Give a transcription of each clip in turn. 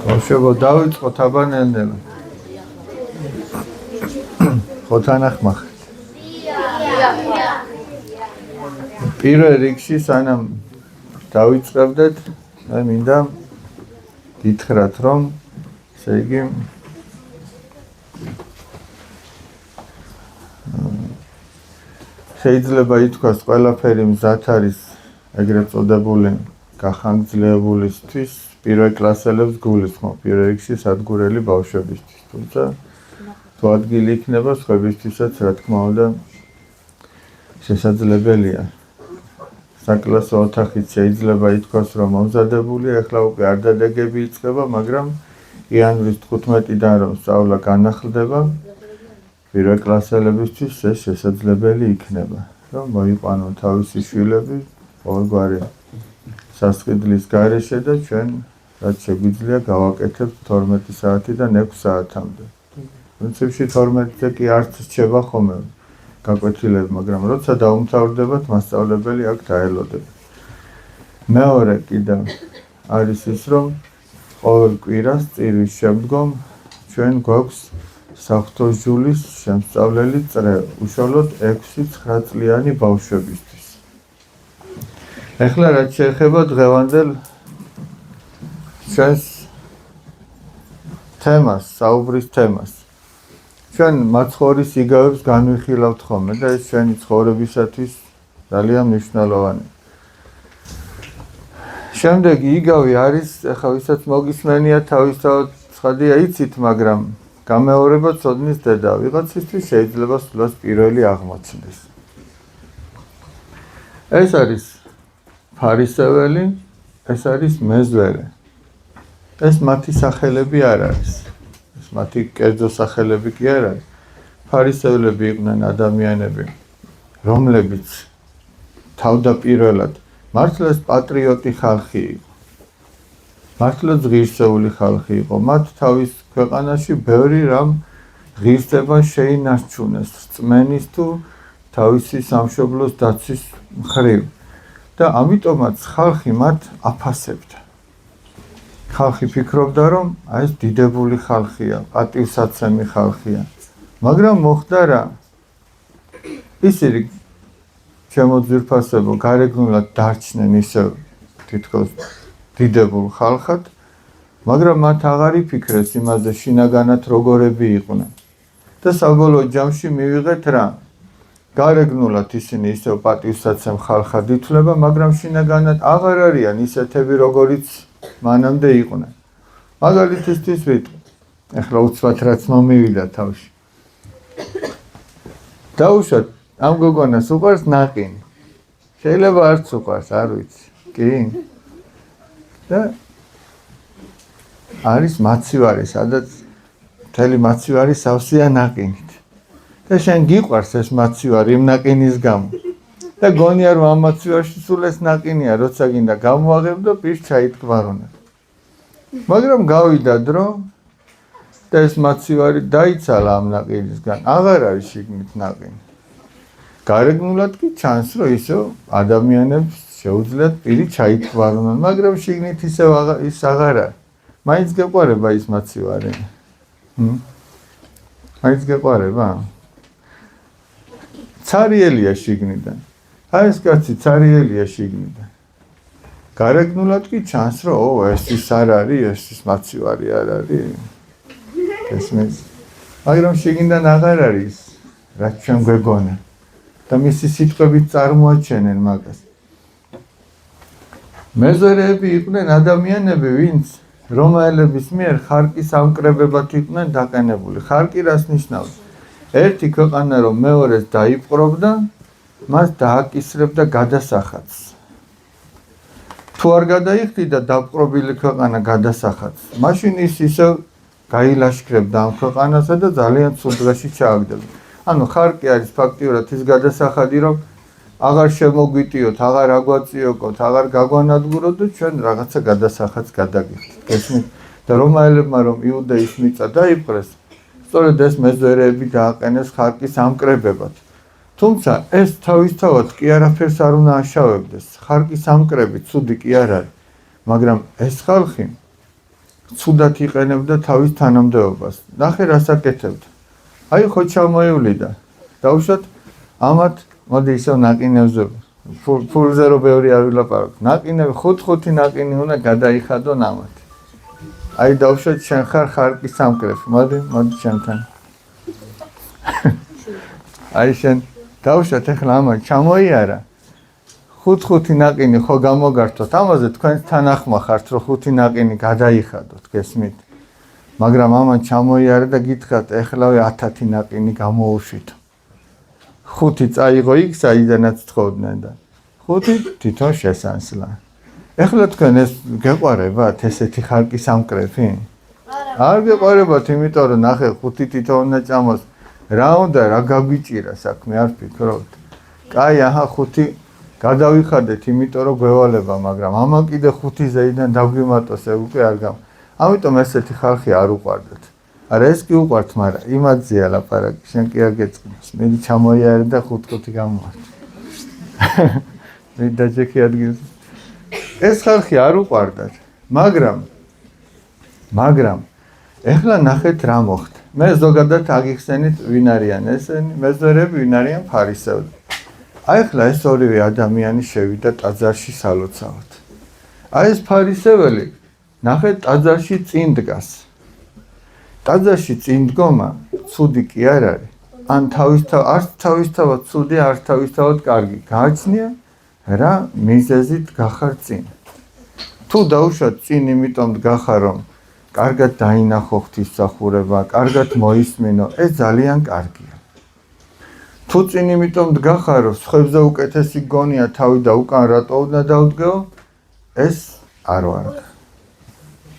ბავშვებო, დავიწყოთ აბანელნელა. ხო თანახმახეთ. პირველ რიგში სანამ დავიწყებდეთ, მე მინდა გითხრათ, რომ ესე იგი შეიძლება ითქვას, ყველაფერი მზად არის ეგრეთ წოდებული გახანგრძლივებულისთვის პირველ კლასელებს გულისხმობ, პირველ რიგში სადგურელი ბავშვებისთვის, თუმცა თუ ადგილი იქნება სხვებისთვისაც, რა თქმა უნდა, შესაძლებელია. საკლასო ოთახიც შეიძლება ითქვას, რომ მომზადებულია, ახლა უკვე არ დადეგები იწყება, მაგრამ იანვრის 15-დან რომ სწავლა განახლდება, პირველ კლასელებისთვის ეს შესაძლებელი იქნება, რომ მოიყვანონ თავისი შვილები ყოველგვარი სასყიდლის გარეშე და ჩვენ რაც შეგვიძლია გავაკეთებთ 12 საათიდან 6 საათამდე. პრინციპში 12-ზე კი არც რჩება ხოლმე გაკვეთილები, მაგრამ როცა დაუმთავრდებათ, მასწავლებელი აქ დაელოდება. მეორე კიდევ არის ის, რომ ყოველ კვირას წირვის შემდგომ ჩვენ გვაქვს საღვთო ჟულის შემსწავლელი წრე, უშუალოდ 6-9 წლიანი ბავშვებისთვის. ეხლა რაც შეეხება დღევანდელ ჩვენს თემას, საუბრის თემას. ჩვენ მაცხოვრის იგავებს განვიხილავთ ხოლმე და ეს ჩვენი ცხოვრებისათვის ძალიან მნიშვნელოვანი. შემდეგი იგავი არის, ახლა ვისაც მოგისმენია თავისთავად ცხადია იცით, მაგრამ გამეორება ცოდნის დედა, ვიღაცისთვის შეიძლება სულაც პირველი აღმოჩნდეს. ეს არის ფარისეველი, ეს არის მეზვერე. ეს მათი სახელები არ არის. ეს მათი კერძო სახელები კი არ არის. ფარისევლები იყვნენ ადამიანები, რომლებიც თავდაპირველად მართლაც პატრიოტი ხალხი იყო. მართლაც ღირსეული ხალხი იყო. მათ თავის ქვეყანაში ბევრი რამ ღირსება შეინარჩუნეს რწმენის თუ თავისი სამშობლოს დაცვის მხრივ. და ამიტომაც ხალხი მათ აფასებდა. ხალხი ფიქრობდა, რომ ეს დიდებული ხალხია, პატივსაცემი ხალხია. მაგრამ მოხდა რა? ისინი ჩემო ძვირფასებო გარეგნულად დარჩნენ ისევ თითქოს დიდებულ ხალხად, მაგრამ მათ აღარ იფიქრეს იმაზე შინაგანად როგორები იყვნენ. და საბოლოო ჯამში მივიღეთ რა? გარეგნულად ისინი ისევ პატივსაცემ ხალხად ითვლება, მაგრამ შინაგანად აღარ არიან ისეთები, როგორიც მანამდე იყვნენ. მაგალითისთვის ვიტყვი. ეხლა უცბად რაც მომივიდა თავში. დაუშვათ, ამ გოგონას უყვარს ნაყინი. შეიძლება არც უყვარს, არ ვიცი. კი? და არის მაცივარი, სადაც მთელი მაცივარი სავსეა ნაყინით. და შენ გიყვარს ეს მაცივარი იმ ნაყინის გამო. და გონია რომ ამ მაცივარში სულ ეს ნაყინია, როცა გინდა გამოაღებ და პირს ჩაიტკბარონა. მაგრამ გავიდა დრო და ეს მაცივარი დაიცალა ამ ნაყინისგან, აღარ არის შიგნით ნაყინი. გარეგნულად კი ჩანს, რომ ისევ ადამიანებს შეუძლიათ პირი ჩაიტკბარონონ, მაგრამ შიგნით ისევ ის აღარ არის. მაინც გეყვარება ის მაცივარი? მაინც გეყვარება? ცარიელია შიგნიდან. აი ეს კაცი ცარიელია შიგნიდან. გარეგნულად კი ჩანს, რომ ეს ის არ არის, ეს ის მაცივარი არ არის. ესმის. მაგრამ შიგნიდან აღარ არის, რაც ჩვენ გვეგონა. და მისი სიტყვებით წარმოაჩენენ მაგას. მეზვერეები იყვნენ ადამიანები, ვინც რომაელების მიერ ხარკის ამკრებებად იყვნენ დაყენებული. ხარკი რას ნიშნავს? ერთი ქვეყანა რომ მეორეს დაიპყრობდა, მას დააკისრებდა გადასახადს. თუ არ გადაიხდიდა დაპყრობილი ქვეყანა გადასახადს, მაშინ ის ისევ გაილაშქრებდა ამ ქვეყანასა და ძალიან ცუდ დღეში ჩააგდებდა. ანუ ხარკი არის ფაქტიურად ის გადასახადი, რომ აღარ შემოგვიტიოთ, აღარ აგვაწიოკოთ, აღარ გაგვანადგუროთ და ჩვენ რაღაცა გადასახადს გადაგიხდით. გესმით? და რომაელებმა რომ იუდეის მიწა დაიპყრეს, სწორედ ეს მეზვერეები დააყენეს ხარკის ამკრებებად. თუმცა ეს თავისთავად კი არაფერს არ უნდა აშავებდეს. ხარკის ამკრები ცუდი კი არ არის, მაგრამ ეს ხალხი ცუდად იყენებდა თავის თანამდებობას. ნახე რას აკეთებდა. აი ხო ჩამოივლიდა. დაუშვათ ამათ მოდი ისევ ნაყინებზე ფულზე რო ბევრი არ ვილაპარაკ. ნაყინები 5 ნაყინი უნდა გადაიხადონ ამათ. აი დაუშვათ შენ ხარკის სამკრეფი. მოდი ჩემთან. აი შენ დაუშვათ ახლა ამათ ჩამოიარა. 5 ნაყინი ხო გამოგართოთ. ამაზე თქვენ თანახმა ხართ რომ 5 ნაყინი გადაიხადოთ, გესმით? მაგრამ ამან ჩამოიარა და გითხრათ ეხლავე 1000 ნაყინი გამოუშვით. 5 წაიღო იქ საიდანაც თხოვდნენ და 5 თვითონ შესანსლა. ეხლა თქვენ ეს გეყარებათ ესეთი ხალხის ამკრეფი? არ გეყარებათ, იმიტომ რომ ნახე 5 თვითონ უნდა ჭამოს. რა უნდა რა გაგვიჭირა საქმე არ ფიქრობთ. კაი, აჰა 5 გადავიხადეთ, იმიტომ რომ გვევალება, მაგრამ ამან კიდე 5 ზეიდან დაგვიმატოს, ეგ უკვე არ გამ. ამიტომ ესეთი ხალხი არ უყვარდათ. არა ეს კი უყვართ, მაგრამ იმათზეა ლაპარაკი, შენ კი არ გეწყნოს. მე ჩამოიარე და 5 გამოვართ. მე დაჯექი ადგილს. ეს ხალხი არ უყვარდათ, მაგრამ ეხლა ნახეთ რა მოხდა. მე ზოგადად აგიხსენით ვინ არიან ესენი, მეზორები ვინ არიან ფარისევლები. აი ახლა ეს ორივე ადამიანი შევიდა ტაძარში სალოცავად. აი ეს ფარისეველი ნახეთ ტაძარში წინ დგას. ტაძარში წინ დგომა ცუდი კი არ არის. ან არც თავისთავად ცუდი, არც თავისთავად კარგი. გააჩნია რა მიზეზით გახარ წინ. თუ დაუშვათ წინ იმიტომ დგახარ რომ კარგად დაინახო ღვთისმსახურება, კარგად მოისმინო, ეს ძალიან კარგია. თუ წინ იმიტომ დგახარ რომ სხვებზე უკეთესი გონია თავი და უკან რატო უნდა დავდგეო, ეს არ ვარ.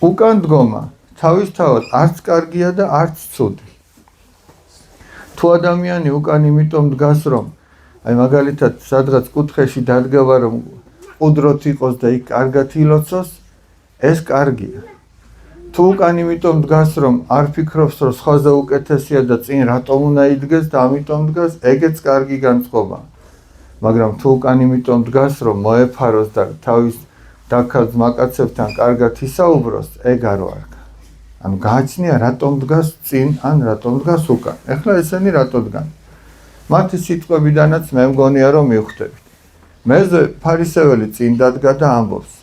უკან დგომა თავისთავად არც კარგია და არც ცუდი. თუ ადამიანი უკან იმიტომ დგას რომ აი მაგალითად სადღაც კუთხეში დადგება რომ ყუდროთ იყოს და იქ კარგად ილოცოს, ეს კარგია. თუ უკან იმიტომ დგას რომ არ ფიქრობს რომ სხვაზე უკეთესია და წინ რატომ უნდა იდგეს და ამიტომ დგას, ეგეც კარგი განწყობა. მაგრამ თუ უკან იმიტომ დგას რომ მოეფაროს და თავის დაქალ მაკაცებთან კარგად ისაუბროს, ეგ არ ვარ. ანუ გააჩნია რატომ დგას წინ ან რატომ დგას უკან. ეხლა ესენი რატო დგან? მათი სიტყვებიდანაც მე მგონია რომ მივხვდებით. მეზე ფარისეველი წინ დადგა და ამბობს.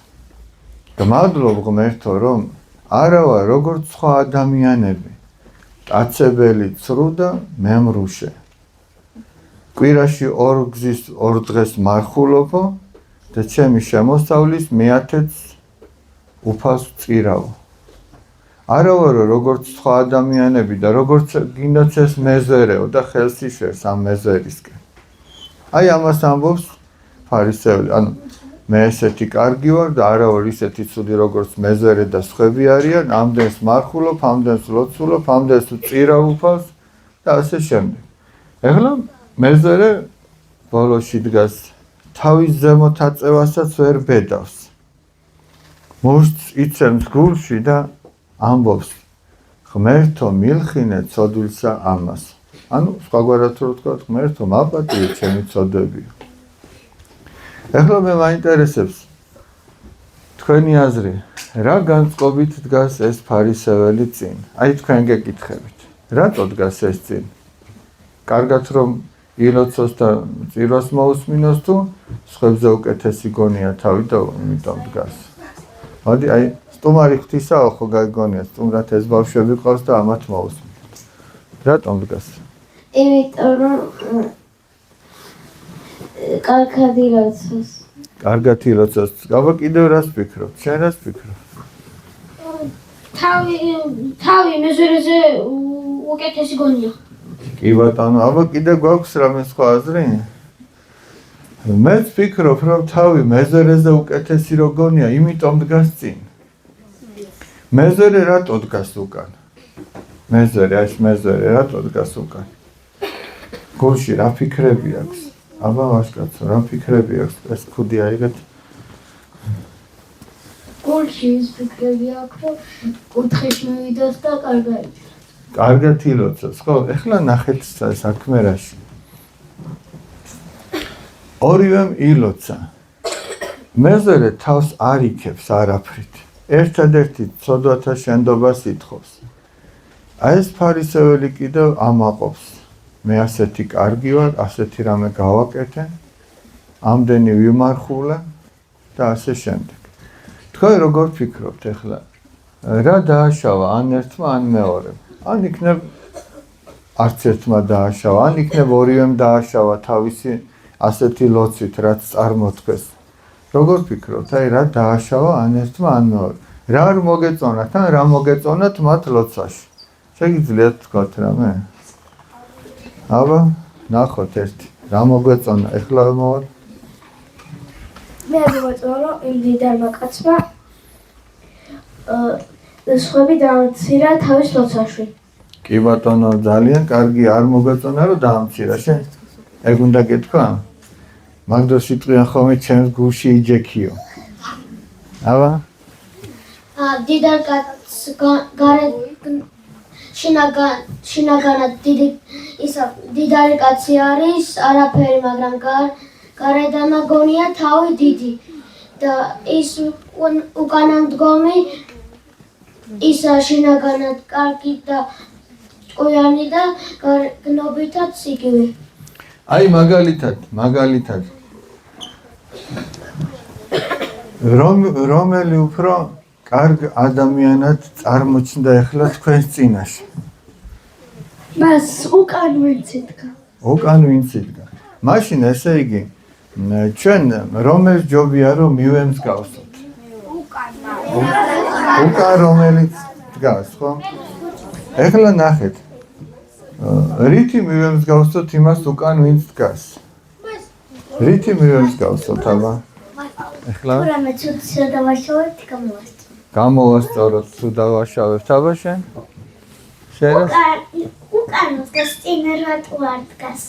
გმადლობ ღმერთო რომ არა ვარ როგორც სხვა ადამიანები, კაცებელი, ცრუ და მემრუშე. კვირაში 2 გზის 2 დღეს მარხულობო და ჩემი შემოსავლის მეათეც უფალს წირავ. არა ვარო როგორც სხვა ადამიანები და როგორც გინდაც ეს მეზერეო და ხელს იშერს ამ მეზერისკენ. აი ამას ამბობს ფარისეველი, ანუ მე ესეთი კარგი ვარ და არა ვარ ისეთი ცუდი როგორც მეზერე და სხვები არიან, ამდენს მარხულობ, ამდენს ლოცულობ, ამდენს წირავ უფალს და ასე შემდეგ. ეხლა მეზერე ბოლოში დგას, თავის ზემოთ აწევასაც ვერ ბედავს. მოშწ იცემს გულში და ამბობს, ღმერთო მილხინე ცოდვილსა ამას. ანუ სხვაგვარად რო თქვა, ღმერთო მაპატიე ჩემი ცოდებიო. ეხლა მე მაინტერესებს თქვენი აზრი, რა განწყობით დგას ეს ფარისეველი წინ? აი თქვენ გეკითხებით, რატო დგას ეს წინ? კარგად რომ ილოცოს და წირვას მოусმინოს თუ სხვებზე უკეთესი გონია თავი და იმიტომ დგას. მოდი აი სტუმარი ღვთისაო ხო გაგონია, სტუმრად ეს ბავშვები ყავს და ამათ მოусმინოთ. რატომ დგას? იმიტომ რომ კარგად ილოცოს. კარგად ილოცოს. გაბა კიდევ რას ფიქრობ? შენ რას ფიქრობ? თავი მეზერეზე უკეთესი გონია. კი ბატონო, აბა კიდე გვაქვს რამე სხვა აზრი? მეც ფიქრობ, რომ თავი მეზერეზე უკეთესი რო გონია, იმიტომ დგას წინ. მეზერე რატო დგას უკან? მეზერე რატო დგას უკან? გულში რა ფიქრები აქვს? აბა ვაშკაცო, რა ფიქრები აქვს? ეს ქუდი აიღეთ. გულში ის ფიქრები აქვს, რომ კუთხეში მივიდოს და კარგად. კარგად ილოცოს, ხო? ეხლა ნახეთ საქმე რაში. ორივემ ილოცა. მეზერე თავს არ იქებს არაფრით. ერთადერთი ცოდვათა შენდობას ითხოვს. აი ეს ფარისეველი კიდევ ამაყობს. მე ასეთი კარგი ვარ, ასეთი რამე გავაკეთე, ამდენი ვიმარხულე და ასე შემდეგ. თქვენ როგორ ფიქრობთ ახლა? რა დააშავა ან ერთმა, ან მეორემ? ან იქნებ არც ერთმა დააშავა, ან იქნებ ორივემ დააშავა თავისი ასეთი ლოცვით, რაც წარმოთქვეს. როგორ ფიქრობთ? აი რა დააშავა ან ერთმა, ან მეორემ? რა არ მოგეწონათ, ან რა მოგეწონათ მათ ლოცვაში? შეგიძლიათ თქვათ რამე? აბა, ნახოთ ერთი. რა მოგეწონა? ეხლა მოვალ. მე არ მოგეწონა, რომ იმ დიდარმა კაცმა სხვები დაამცირა თავის ლოცვაში. კი ბატონო, ძალიან კარგი, არ მოგეწონა რომ დაამცირა შენ? ეგ უნდა გეთქვა? მაგდროს სიტყვიან ხოლმე ჩემს გულში იჯექიო. აბა? დიდარ კაცს შინაგანად დიდარი კაცი არის, არაფერი, მაგრამ გარედანაგონია თავი დიდი და ის უკანამდგომი ისა შინაგანად კარგი და ჭკვიანი და გნობითად იგივე. აი მაგალითად რომელი უფრო კარგ ადამიანად წარმოჩნდა ახლა თქვენს წინაშე? მას უკან ვინც იდგა. უკან ვინც იდგა. მაშინ ესე იგი ჩვენ რომელ ჯობია რომ მივემსგავსოთ? უკან რომელიც დგას, ხო? ახლა ნახეთ. რითი მივემსგავსოთ იმას უკან ვინც დგას? რითი მივემსგავსოთ, აბა? ახლა რამე ცუდს რა დავაშავებთ, გამოვასწოროთ, თუ დავაშავებთ, აბა შენ? უკან დგას, წინ რატო არ დგას?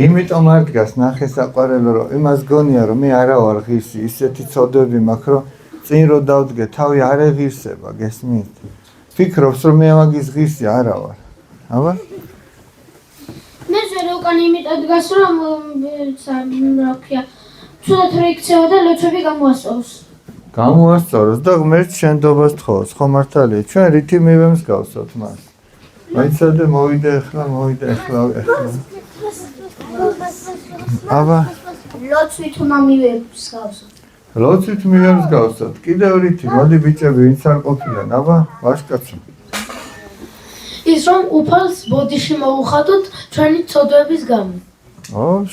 იმიტომ არ დგას, ნახე საყვარელო, რომ იმას გონია, რომ მე არა ვარ ღირსი, ისეთი ცოდვები მაქვს, რომ წინ რო დავდგე, თავი არ ეღირსება, გესმით? ფიქრობს, რომ მე მაგის ღირსი არა ვარ. აბა? მე ზერ უკან იმიტომ დგას, რომ რა ქვია, ცუდად რო იქცევა და ლოცვები გამოასწოროს. გამოასწოროს და ღმერთს შენდობას თხოვს, ხო მართალია? ჩვენ რითი მივემსგავსოთ მას? მაიცადე მოვიდე ახლა. აბა? ლოცვით უნდა მივემსგავსოთ. ლოცვით მივემსგავსოთ. კიდევ რითი? მოდი ბიჭები, ვინც არ ყოფილან, აბა? ვაშკაცო. ის რომ უფალს ბოდიში მოუხადოთ ჩვენი ცოდვების გამო.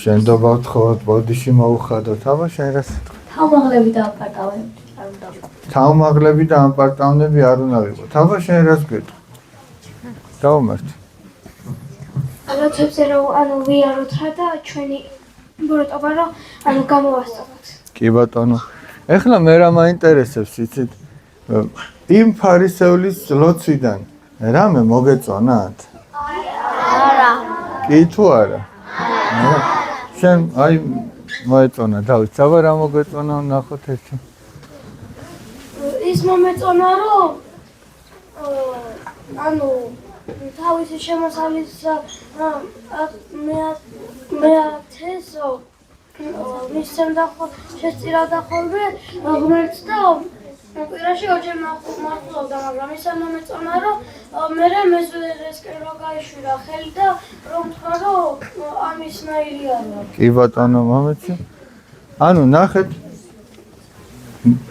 შენდობა ვთხოვოთ, ბოდიში მოუხადოთ, აბა შენ რას ეთქვა? თავმაღლები და აპარტამენტი არ უნდა ვიყოთ. თავმაღლები და აპარტამენტები არ უნდა ვიყოთ. აბა შენ რას გვეტყვი? დავუმართე. ლოცვებზე რომ ვიაროთ რა და ჩვენი ბოროტობა რომ გამოვასწოროთ. კი ბატონო. ეხლა მე რა მაინტერესებს, იცით? იმ ფარისევლის ლოცვიდან რამე მოგეწონათ? არა. კი თუ არა? არა. შენ აი მოეწონა, დავით, აბა რა მოგეწონა, ნახოთ ერთი. ის მომეწონა რომ თავისი შემოსავლის მეათეს მისცემდა შესწირავდა ხოლმე ღმერთს და კვირაში ორჯერ მართლობდა, მაგრამ ისა მომეწონა რომ მერე მეზვერესკენ რო გაიშვირა ხელი და რომ თქვა რომ ამისნაირი არა. კი ბატონო, მომეწი. ანუ ნახეთ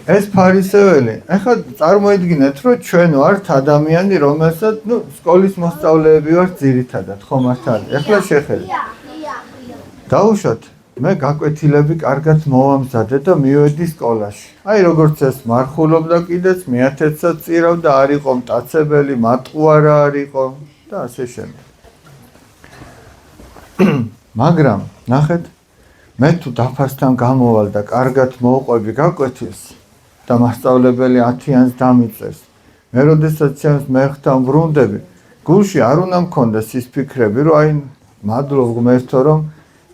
ეს ფარისეველი, ახლა წარმოიდგინეთ, რომ ჩვენ ვართ ადამიანი, რომელსაც, სკოლის მოსწავლეები ვართ ძირითადად, ხო მართალია? ახლა შეხედეთ. დაუშვათ, მე გაკვეთილები კარგად მოვამზადე და მივედი სკოლაში. აი როგორც ეს მარხულობდა კიდეც, მეათეცსაც წირავდა, არ იყო მტაცებელი, მატყუარა არ იყო და ასე შემდეგ. მაგრამ, ნახეთ, მე თუ დაფასთან გამოვალ და კარგად მოვყვები გაკვეთილს და მასწავლებელი 10-იანს დამიწერს, მე როდესაც ჩემს მეხთან ვრუნდები, გულში არ უნდა მქონდეს ის ფიქრები, რომ აი მადლობ ღმერთო, რომ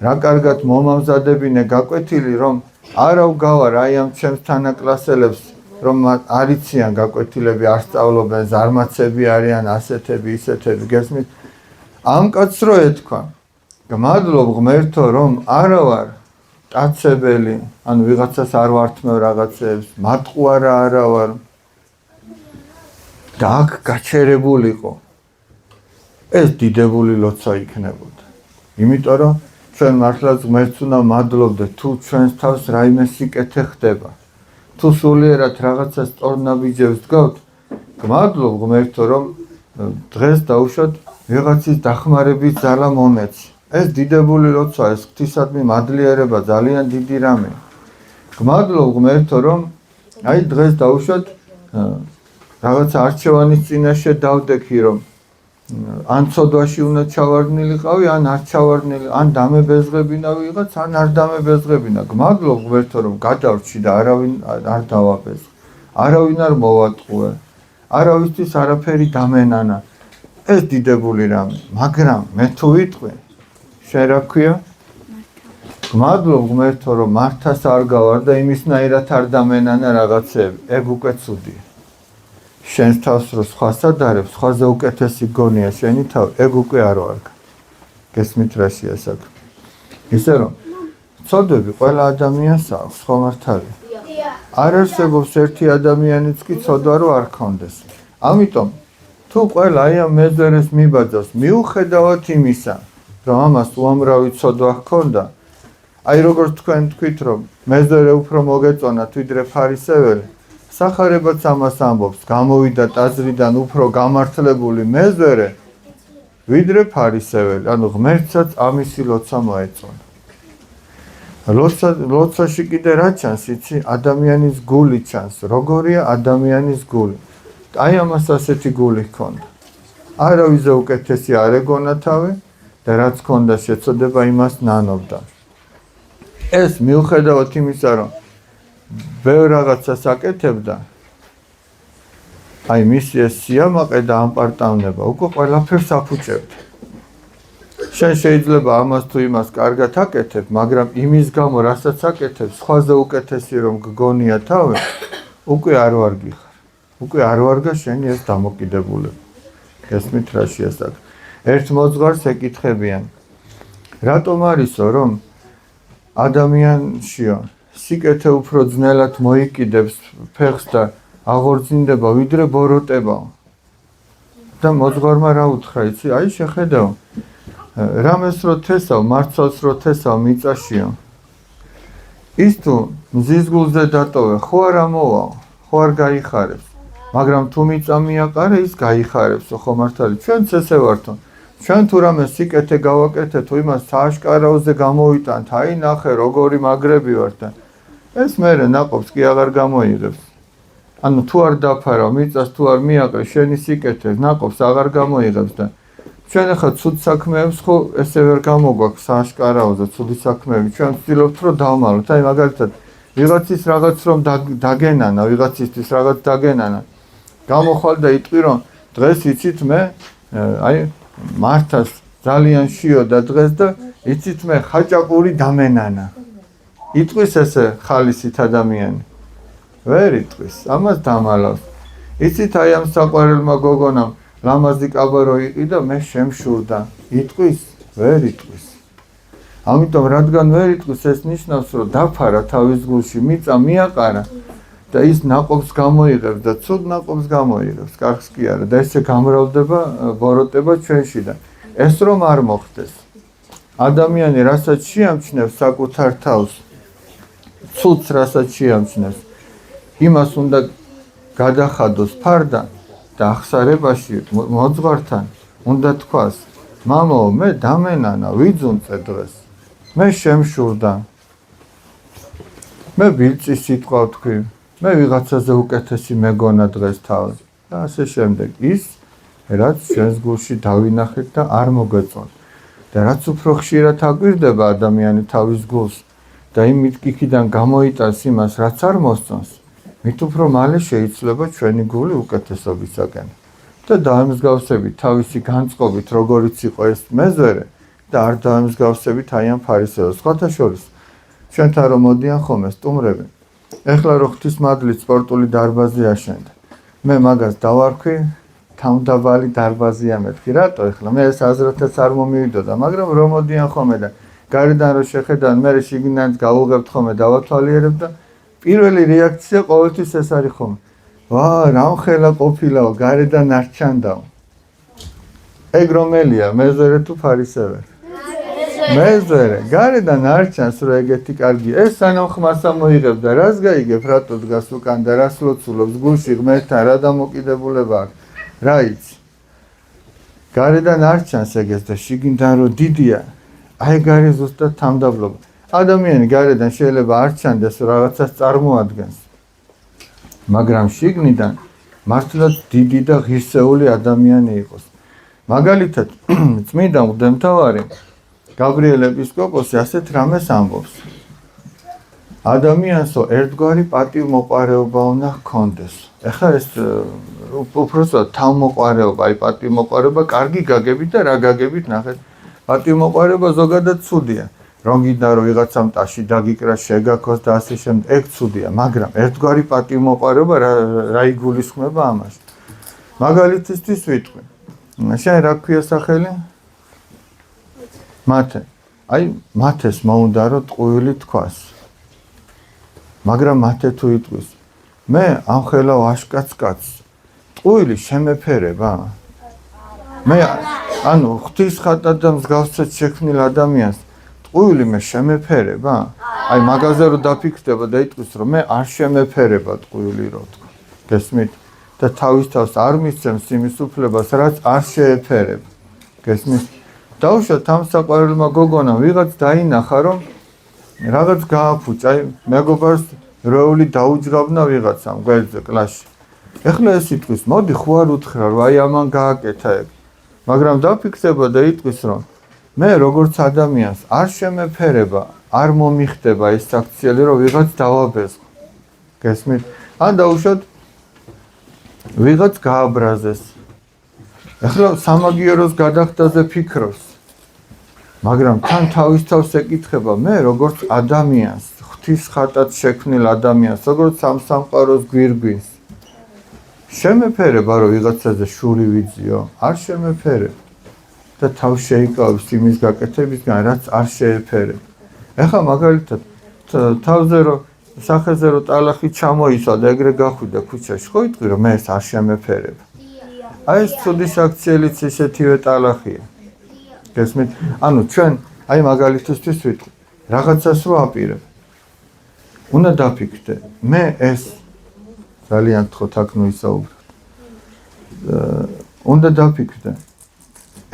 რა კარგად მომამზადებინე გაკვეთილი, რომ არა ვგავარ აი ამ ჩემს თანაკლასელებს, რომ არ იციან გაკვეთილები, არ სწავლობენ, ზარმაცები არიან, ასეთები, ისეთები, გესმით? ამ კაცს რო ეთქვა, მადლობ ღმერთო, რომ არა ვარ მტაცებელი, ანუ ვიღაცას არ ვართმევ რაღაცებს, მატყუარა არა ვარ. და აქ გაჩერებულიყო. ეს დიდებული ლოცა იქნებოდა. იმიტომ რომ ჩვენ მართლაც ღმერთს უნდა მადლობდეთ, თუ ჩვენს თავს რაიმე სიკეთე ხდება. თუ სულიერად რაღაცა სწორნაბიჯებს დგავთ, გმადლობ ღმერთო, რომ დღეს დაუშვათ ვიღაცის დახმარების ძალა მომეცი. ეს დიდებული როცა, ეს ღვთისადმი მადლიერება ძალიან დიდი რამე. გმადლობ ღმერთო, რომ აი დღეს დაუშვათ რაღაცა არჩევანის წინაშე დავდექი, რომ ან ცოდვაში უნდა ჩავარდნილიყავი, ან არ ჩავარდნილი, ან დამებეზღებინა ვიღაც, ან არ დამებეზღებინა. გმადლობ ღმერთო, რომ გადავრჩი და არავინ არ დავაბეზღ. არავინ არ მოვატყუე. არავისთვის არაფერი დამენანა. ეს დიდებული რამე. მაგრამ მე თუ ვიტყვი, შენ რა ქვია? გმადლობ ღმერთო, რომ მართას არ გავარ და იმისნაირად არ დამენანა რაღაცები. ეგ უკვე ცუდია. შენს თავს რო სხვას ადარებ, სხვაზე უკეთესი გონია შენი თავი, ეგ უკვე არ ვარ. გესმით რაშია საქმე? ისე რომ ცოდვები ყველა ადამიანს აქვს, ხო მართალია? არ არსებობს ერთი ადამიანიც კი ცოდვა რო არ ქონდეს. ამიტომ თუ ყველა აი ამ მეზერეს მიბაძავს, მიუხედავად იმისა, რომ ამას უამრავი ცოდვა ჰქონდა, აი როგორც თქვენ თქვით, რომ მეზერე უფრო მოგეწონათ ვიდრე ფარისეველი, სახარებაც ამას ამბობს, გამოვიდა ტაძრიდან უფრო გამართლებული მეზერე, ვიდრე ფარისეველი, ანუ ღმერთსაც ამისი ლოცა მოეწონა. ლოცაში კიდე რა ჩანს, იცი? ადამიანის გული ჩანს, როგორია ადამიანის გული. აი ამას ასეთი გული ჰქონდა. არავის უკეთესი არ ეგონა თავი და რაც ჰქონდა შეწოდება იმას ნანობდა. ეს მიუხედავად იმისა, რომ ბევრ რაღაცას აკეთებდა, აი მისი ეს სიამაყე და ამპარტავნება უკვე ყველაფერს აფუჭებდა. შენ შეიძლება ამას თუ იმას კარგად აკეთებ, მაგრამ იმის გამო, რასაც აკეთებ, სხვაზე უკეთესი რომ გგონია თავი, უკვე არ ვარ გიხარ. უკვე არ ვარგა შენი ეს დამოკიდებულება. გესმით რაშია საქმე? ერთ მოძღვარს ეკითხებიან, რატომ არისო, რომ ადამიანშიო სიკეთე უფრო ძნელად მოიკიდებს ფეხს და აღორძინდება ვიდრე ბოროტებაო. და მოძღვარმა რა უთხრა, იცი? აი შეხედავ, რამეს რო თესავ, მარცვალს რო თესავ მიწაშიო. ის თუ მზის გულზე დატოვე, ხო არ ამოვაო, ხო არ გაიხარებს. მაგრამ თუ მიწა მიაყარე, ის გაიხარებსო, ხო მართალი? ჩვენც ესე ვართო. ჩვენ თუ რამე სიკეთე გავაკეთეთ, თუ იმას სააშკარაოზე გამოვიტანთ, აი ნახე როგორი მაგრები ვართ და ეს მერე ნაყოფს კი აღარ გამოიღებს. ანუ თუ არ დაფარავ, მიწას თუ არ მიაყრე, შენი სიკეთე ნაყოფს აღარ გამოიღებს და ჩვენ ახლა ცუდ საქმეებს ხო ესე ვერ გამოგვაქვს სააშკარაოზე ცუდი საქმეები. ჩვენ ვცდილობთ რომ დავმალოთ. აი მაგალითად, ვიღაცის რაღაც რომ დაგენანა, ვიღაცისთვის რაღაც დაგენანა. გამოხვალ და იტყვი რომ დღეს იცით მე აი მართას ძალიან შიოდა დღეს და იცით მე ხაჭაპური დამენანა. იტყვის ესე ხალისით ადამიანი? ვერ იტყვის, ამას დამალავს. იცით აი ამ საყვარელმა გოგონამ ლამაზი კაბარო იყიდა, მე შემშურდა. იტყვის? ვერ იტყვის. ამიტომ რადგან ვერ იტყვის, ეს ნიშნავს რომ დაფარა თავის გულში, მიწა მიაყარა და ის ნაყოფს გამოიღებს და ცუდ ნაყოფს გამოიღებს, კარგს კი არა და ესე გამრავლდება ბოროტება ჩვენში და ეს რომ არ მოხდეს. ადამიანი რასაც შეამჩნევს საკუთარ თავს, ცუდს რასაც შეამჩნევს, იმას უნდა გადახადოს ფარდა და ახსარებაში მოძღვართან უნდა თქვას, მამო, მე დამენანა, ვიძუნწე დღეს, მე შემშურდა, მე ბილწი სიტყვა ვთქვი, მე ვიღაცაზე უკეთესი მეგონა დღეს თავი და ასე შემდეგ. ის რაც ჩვენს გულში დავინახეთ და არ მოგეწონთ და რაც უფრო ხშირად აკვირდება ადამიანი თავის გულს და იმით იქიდან გამოიტანს იმას, რაც არ მოსწონს, მით უფრო მალე შეიძლება ჩვენი გული უკეთესობისაკენ და დაემსგავსებით თავისი განწყობით, როგორიც იყო ეს მეზერე და არ დაემსგავსებით აი ამ ფარისეველს. სხვათა შორის ჩვენთან რომ მოდიან ხოლმე სტუმრები, ეხლა რო ღვთისმადლით სპორტული დარბაზი აშენდა, მე მაგას დავარქვი, თავდაბალი დარბაზია მეთქი, რატო ეხლა მე ეს აზრითაც არ მომივიდოდა, მაგრამ რომ მოდიან ხოლმე და გარედან რო შეხედან, მე შიგნიდან გავუღებთ ხოლმე დავათვალიერებ და პირველი რეაქცია ყოველთვის ეს არის ხოლმე. ვა, რამხელა ყოფილაო, გარედან არ ჩანდაო. ეგ რომელია, მეზერე თუ ფარისევერი? მეზერე, გარედან არ ჩანს რომ ეგეთი კარგია. ეს სანამ ხმას ამოიღებ და რას გაიგებ, რატო დგას უკან და რას ლოცულობს გულში ღმერთთან, რა დამოკიდებულება აქვს, რა იცი? გარედან არ ჩანს ეგეც და შიგნიდან რომ დიდია, აი ეგ არის ზუსტად თამდაბლობა. ადამიანი გარედან შეიძლება არ ჩანდეს რაღაცას წარმოადგენს. მაგრამ შიგნიდან მართლაც დიდი და ღირსეული ადამიანი იყოს. მაგალითად, წმინდა მღვდელმთავარი გაბრიელ ეპისკოპოსი ასეთ რამეს ამბობს. ადამიანსო ერთგვარი პატივმოყვარეობა უნდა ჰქონდეს. ეხლა ეს უпросто თავმოყვარეობა, აი პატივმოყვარეობა კარგი გაგებით და რა გაგებით ნახეთ. პატივმოყვარეობა ზოგადად ცუდია. რომ გინდა რომ ვიღაცა მტაში დაგიკრას შეგაქოს და ასე შემდეგ, ეგ ცუდია, მაგრამ ერთგვარი პატივმოყვარეობა რა იგულისხმება ამაში. მაგალითისთვის ვიტყვი. შენ რა ქვია სახელი? მათე. აი მათეს მოუნდა რომ ტყუილი თქვას. მაგრამ მათე თუ იტყვის, მე ამხელა ვაშკაც კაცს. ტყუილი შემეფერება? მე ანუ ღვთის ხატად და მსგავსად შექმნილ ადამიანს ტყუილი მე შემეფერება? აი მაგაზე რომ დაფიქრდება და იტყვის რომ მე არ შემეფერება ტყუილი რო თქვა. გესმით? და თავის თავს არ მისცემს იმის უფლებას, რაც არ შეეფერება. გესმით? დაუშვათ ამ საყვარელმა გოგონამ ვიღაც დაინახა რომ რაღაც გააფუჭა, აი მეგობარს რეული დაუჯღავნა ვიღაცამ გვერდზე კლასში. ეხლა ეს იტყვის, მოდი ხო არ უთხრა რომ აი ამან გააკეთა ეგ. მაგრამ დაფიქრდება და იტყვის რომ მე როგორც ადამიანს არ შემეფერება, არ მომიხდება ეს აქციელი რომ ვიღაც დავაბეზღო. გესმით? ან დაუშვათ ვიღაც გააბრაზეს. ეხლა სამაგიეროს გადახდაზე ფიქრობს. მაგრამ თან თავის თავს ეკითხება, მე როგორც ადამიანს, ღვთის ხატად შექმნილ ადამიანს, როგორც სამსამყაროს გვირგვინს, შემეფერება რომ ვიღაცაზე შური ვიძიო? არ შემეფერება. და თავს შეიკავებს იმის გაკეთებისგან, რაც არ შეეფერება. ეხლა მაგალითად თავზე რომ სახეზე რომ ტალახი ჩამოისვა და ეგრე გახვიდა ქუჩაში, ხო იტყვი რომ მე ეს არ შემეფერება. აი ეს ცუდის აქციელიც ისეთივე ტალახია. გესმით? ანუ ჩვენ აი მაგალითისთვის ვიტყვი, რაღაცას რო აპირებ. უნდა დაფიქრდე, მე ეს ძალიან თხოთ აქ ნუისაუბროთ. უნდა დაფიქრდე,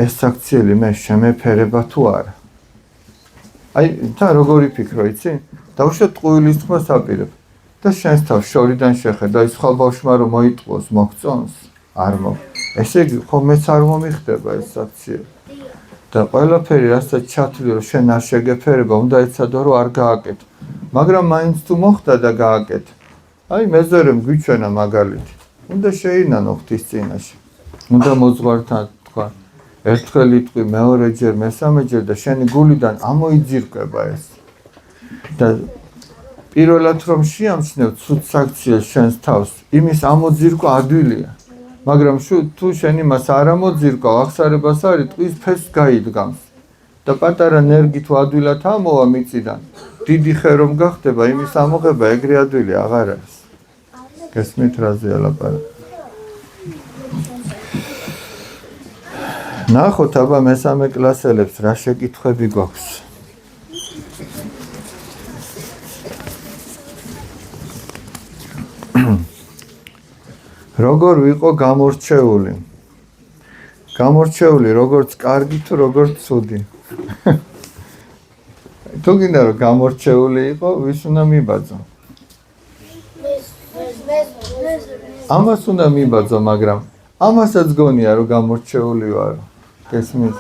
ეს აქციელი მე შემეფერება თუ არა. აი თან როგორი ფიქრო, იცი? დავუშვათ ტყუილის თქმას აპირებ და შენს თავს შორიდან შეხედა, ის სხვა ბავშვმა რომ მოიტყოს, მოგწონს? არ მოგ. ესე იგი, ხო მეც არ მომიხდება ეს აქციელი. და ყველაფერი რასაც ჩათვლი რომ შენ არ შეგეფერება, უნდა ეცადო რომ არ გააკეთო. მაგრამ მაინც თუ მოხდა და გააკეთე. აი მეზერემ გვიჩვენა მაგალითი. უნდა შეინანო ღვთის წინაშე. უნდა მოძღვართან თქვა. ერთხელ იტყვი, მეორეჯერ, მესამეჯერ და შენი გულიდან ამოიძირკვება ეს. და პირველად რომ შეამჩნევ ცუდ საქციელს შენს თავს, იმის ამოძირკვა ადვილია. მაგრამ თუ შენ იმას არ ამოძირკვა, აღსარებას არის ტყვის ფესს გაიდგამს. და პატარა ნერგი თუ ადვილად ამოვა მიწიდან, დიდი ხე რომ გახდება, იმის ამოღება ეგრე ადვილი აღარ არის. გესმით რაზეა ლაპარაკი? ნახოთ აბა მესამე კლასელებს რა შეკითხვები გვაქვს. როგორ ვიყო გამორჩეული? გამორჩეული როგორც კარგი თუ როგორც ცუდი? თუ გინდა რომ გამორჩეული იყო, ვის უნდა მიბაძო? ამას უნდა მიბაძო, მაგრამ ამასაც გონია რომ გამორჩეული ვარო. გესმით?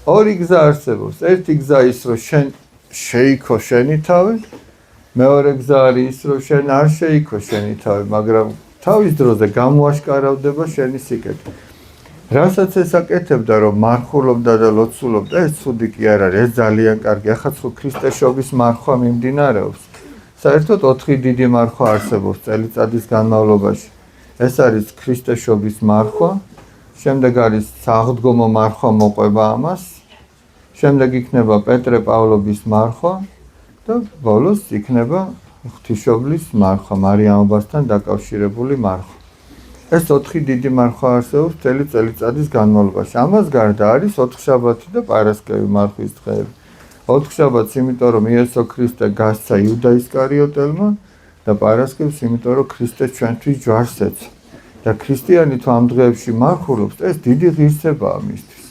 ორი გზა არსებობს. ერთი გზა ის რომ შენ შეიქო შენი თავი, მეორე გზა არის ის რომ შენ არ შეიქო შენი თავი, მაგრამ თავის დროზე გამოაშკარავდება შენი სიკეთე. რასაც ესაკეთებდა რომ მარხულობდა და ლოცულობდა, ეს ცუდი კი არ არის, ეს ძალიან კარგი. ახლა ხო ქრისტეშობის მარხვა მიმდინარეობს. საერთოდ 4 დიდი მარხვა არსებობს წელიწადის განმავლობაში. ეს არის ქრისტეშობის მარხვა, შემდეგ არის საღდგომო მარხვა მოყვება ამას, შემდეგ იქნება პეტრე პავლობის მარხვა და ბოლოს იქნება ღვთისმშობლის მარხვა, მარიამობასთან დაკავშირებული მარხვა. ეს 4 დიდი მარხვა არსებობს მთელი წელიწადის განმავლობაში. ამას გარდა არის ოთხშაბათი და პარასკევი მარხვის დღეები. ოთხშაბათს, იმიტომ რომ იესო ქრისტე გასცა იუდა ისკარიოტელმა და პარასკევს, იმიტომ რომ ქრისტე ჩვენთვის ჯვარს ეცა. და ქრისტიანი თუ ამ დღეებში მარხულობს, ეს დიდი ღირსებაა მისთვის.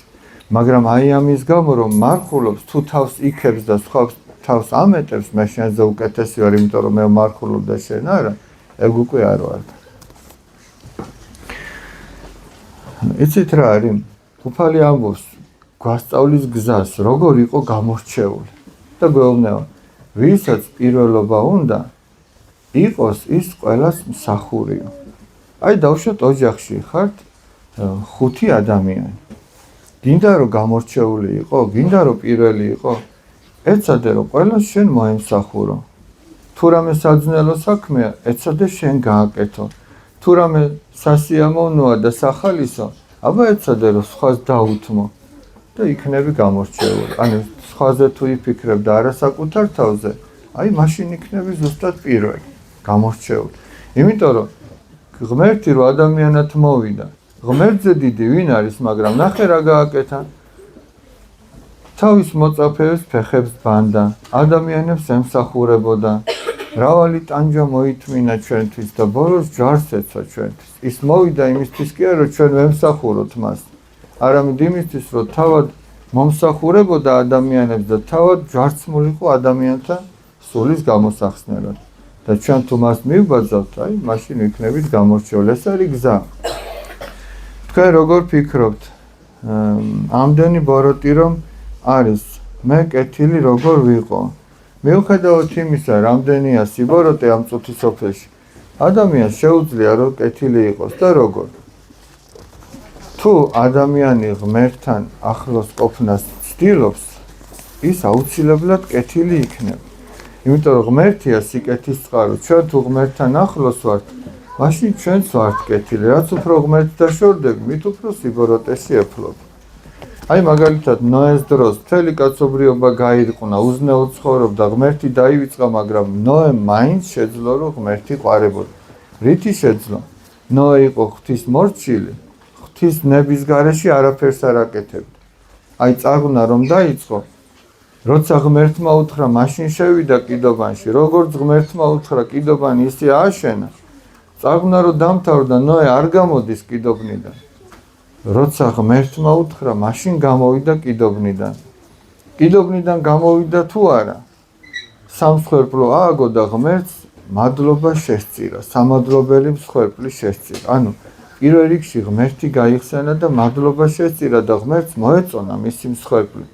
მაგრამ აი ამის გამო რომ მარხულობს, თუ თავს იქებს და სხვას თავს ამეტებს, მე შენზე უკეთესი ვარ, იმიტომ რომ მე მარხულობ და შენ არა, ეგ უკვე არ ვარ. იცით რა არის? უფალი ამბობს გვასწავლის გზას, როგორ იყო გამორჩეული და გვეუბნება, ვისაც პირველობა უნდა იყოს ის ყველას მსახურიო. აი დავუშვათ ოჯახში ხართ 5 ადამიანი. გინდა რომ გამორჩეული იყო, გინდა რომ პირველი იყო, ეცადე რომ ყველას შენ მოემსახურო. თუ რამე საძნელო საქმეა, ეცადე შენ გააკეთო. თუ რამე სასიამოვნოა და სახალისო, აბა ეცადე რომ სხვას დაუთმო და იქნები გამორჩეული. ანუ სხვაზე თუ იფიქრებ და არა საკუთარ თავზე, აი მაშინ იქნები ზუსტად პირველი, გამორჩეული. იმიტომ რომ ღმერთი რო ადამიანად მოვიდა, ღმერთზე დიდი ვინ არის, მაგრამ ნახე რა გააკეთა. თავის მოწაფეებს ფეხებს ბანდა, ადამიანებს ემსახურებოდა, მრავალი ტანჯვა მოითმინა ჩვენთვის და ბოლოს ჯვარს ეცა ჩვენთვის. ის მოვიდა იმისთვის კი არა, რომ ჩვენ ვემსახუროთ მას, არამედ იმისთვის, რომ თავად მომსახურებოდა ადამიანებს და თავად ჯვარცმულიყო ადამიანთა სულის გამოსახსნელად. და ჩვენ თუ მას მივბაძავთ, აი მაშინ ვიქნებით გამორჩეული. ეს არის გზა. თქვენ როგორ ფიქრობთ? ამდენი ბოროტი რომ არის, მე კეთილი როგორ ვიყო? მიუხედავად იმისა, რამდენია სიბოროტე ამ წუთის სოფელში, ადამიანს შეუძლია რომ კეთილი იყოს და როგორ? თუ ადამიანი ღმერთთან ახლოს ყოფნას ცდილობს, ის აუცილებლად კეთილი იქნება. იმიტომ რომ ღმერთია სიკეთის წყარო, ჩვენ თუ ღმერთთან ახლოს ვართ, მაშინ ჩვენც ვართ კეთილი. რაც უფრო ღმერთს დაშორდები, მით უფრო სიბოროტეში ეფლობ. აი მაგალითად ნოეს დროს მთელი კაცობრიობა გაირყნა, უზნეოდ ცხოვრობდა, ღმერთი დაივიწყა, მაგრამ ნოემ მაინც შეძლო რომ ღმერთი ყვარებოდა. რითი შეძლო? ნოე იყო ღვთის მორჩილი, ღვთის ნების გარეშე არაფერს არ აკეთებდა. აი წარღვნა რომ დაიწყო, როცა ღმერთმა უთხრა, მაშინ შევიდა კიდობანში, როგორც ღმერთმა უთხრა, კიდობანი ისე ააშენა. წარღვნა რომ დამთავრდა, ნოე არ გამოდის კიდობნიდან. როცა ღმერთმა უთხრა, მაშინ გამოვიდა კიდობნიდან. კიდობნიდან გამოვიდა თუ არა, სამსხვერპლო ააგო და ღმერთს მადლობა შესწირა, სამადლობელი მსხვერპლი შესწირა. ანუ პირველ რიგში ღმერთი გაიხსენა და მადლობა შესწირა და ღმერთს მოეწონა მისი მსხვერპლი.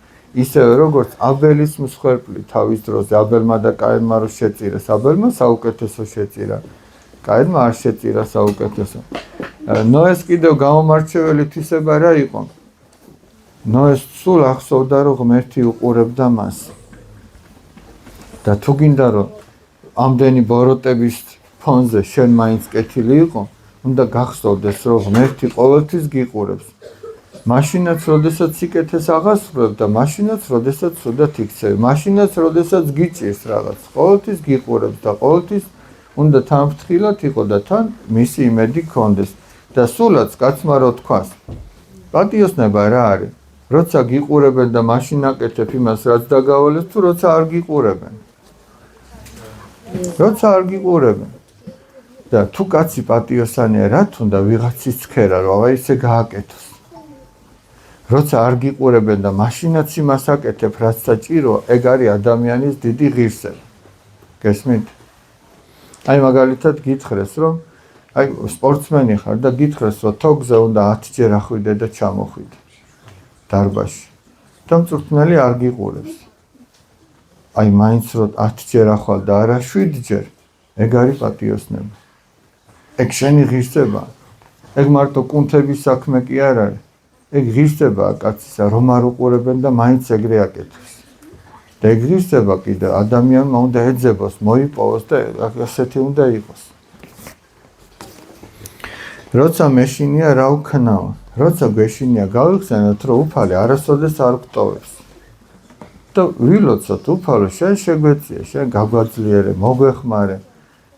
ისევე როგორც აბელის მსხვერპლი თავის დროზე აბელმა და კაინმა რო შეწირეს, აბელმა საუკეთესო შეწირა, კაინმა არ შეწირა საუკეთესო. ნოეს კიდევ გამომარჩეველი თვისება რა იყო? ნოეს სულ ახსოვდა რომ ღმერთი უყურებდა მას. და თუ გინდა რომ ამდენი ბოროტების ფონზე შენ მაინც კეთილი იყო, უნდა გახსოვდეს რომ ღმერთი ყოველთვის გიყურებს. მაშინაც, როდესაც სიკეთეს აღასრულებ და მაშინაც, როდესაც ცუდად იქცევი, მაშინაც, როდესაც გიჭირს რაღაც, ყოველთვის გიყურებს და ყოველთვის უნდა თან ფრთხილად იყო და თან მისი იმედი გქონდეს. და სულაც კაცმა რო თქვას, პატიოსნება რა არის? როცა გიყურებენ და მაშინ აკეთებ იმას, რაც დაგავალეს, თუ როცა არ გიყურებენ. როცა არ გიყურებენ. და თუ კაცი პატიოსანია, რა თუნდა ვიღაცის ცქერა, რომ აი ესე გააკეთოს. როცა არ გიყურებენ და მაშინაც იმას აკეთებ, რაც საჭიროა, ეგ არის ადამიანის დიდი ღირსება. გესმით? აი მაგალითად გითხრეს, რომ აი სპორტსმენი ხარ და გითხრეს, რომ თოგზე უნდა 10 ჯერ ახვიდე და ჩამოხვიდე დარბაზში. და მწვრთნელი არ გიყურებს. აი მაინც რომ 10 ჯერ ახვალ და არა 7 ჯერ, ეგ არის პატიოსნება. ეგ შენი ღირსება. ეგ მარტო კუნთების საქმე კი არ არის. ეგ ღირსებაა კაცისა, რომ არ უყურებენ და მაინც ეგრე აკეთებს. და ეგ ღირსება კიდე ადამიანმა უნდა ეძებოს, მოიპოვოს და ასეთი უნდა იყოს. როცა მეშინია რა ვქნაო, როცა გვეშინია გავიხსენოთ, რომ უფალი არასოდეს არ გვტოვებს. და ვილოცოთ უფალო შენ შეგვეწია შენ გაგვაძლიერე მოგვეხმარე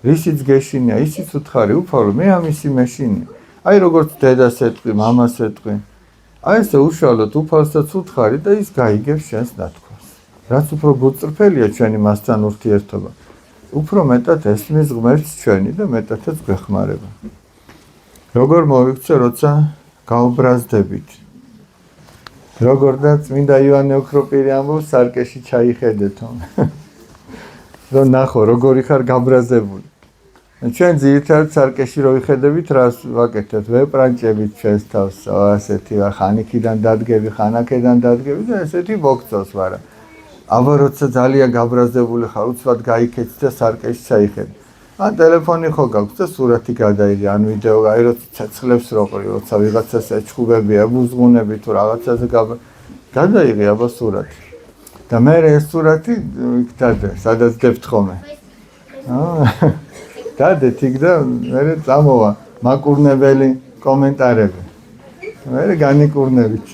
რისიც გეშინია ისიც უთხარი უფალო მე ამისი მეშინია აი როგორც დედას ეტყვი მამას ეტყვი აი ესე უშუალოდ უფალსაც უთხარი და ის გაიგებს შენს ნათქვამს რაც უფრო გუწრფელია ჩვენი მასთან ურთიერთობა უფრო მეტად ესმის ღმერთს ჩვენი და მეტადაც გვეხმარება როგორ მოვიქცე როცა გაუბრაზდებით როგორ და წმინდა იოანე ოქროპირი ამბობს სარკეში ჩაიხედეთო რომ ნახო როგორი ხარ გაბრაზებული ჩვენ ძირითადად სარკეში რო ვიხედებით რას ვაკეთებთ ვეპრანჭებით ჩვენს თავს ასეთი ხანიკიდან დადგები ხანაკედან დადგები და ესეთი მოგწოს ვარა აბა როცა ძალიან გაბრაზებული ხარ უცბად გაიქეცი და სარკეში ჩაიხედე ან ტელეფონი ხო გაქვს და სურათი გადაიღე ან ვიდეო აი როცა ცეცხლებს რო ყრი როცა ვიღაცას ეჩხუბებია ბუზღუნები თუ რაღაცაზე გადაიღე აბა სურათი და მე ეს სურათი იქ დადე სადაც დებთ ხოლმე დადეთ იქ და მე წამოვა მაკურნებელი კომენტარები მე განიკურნებით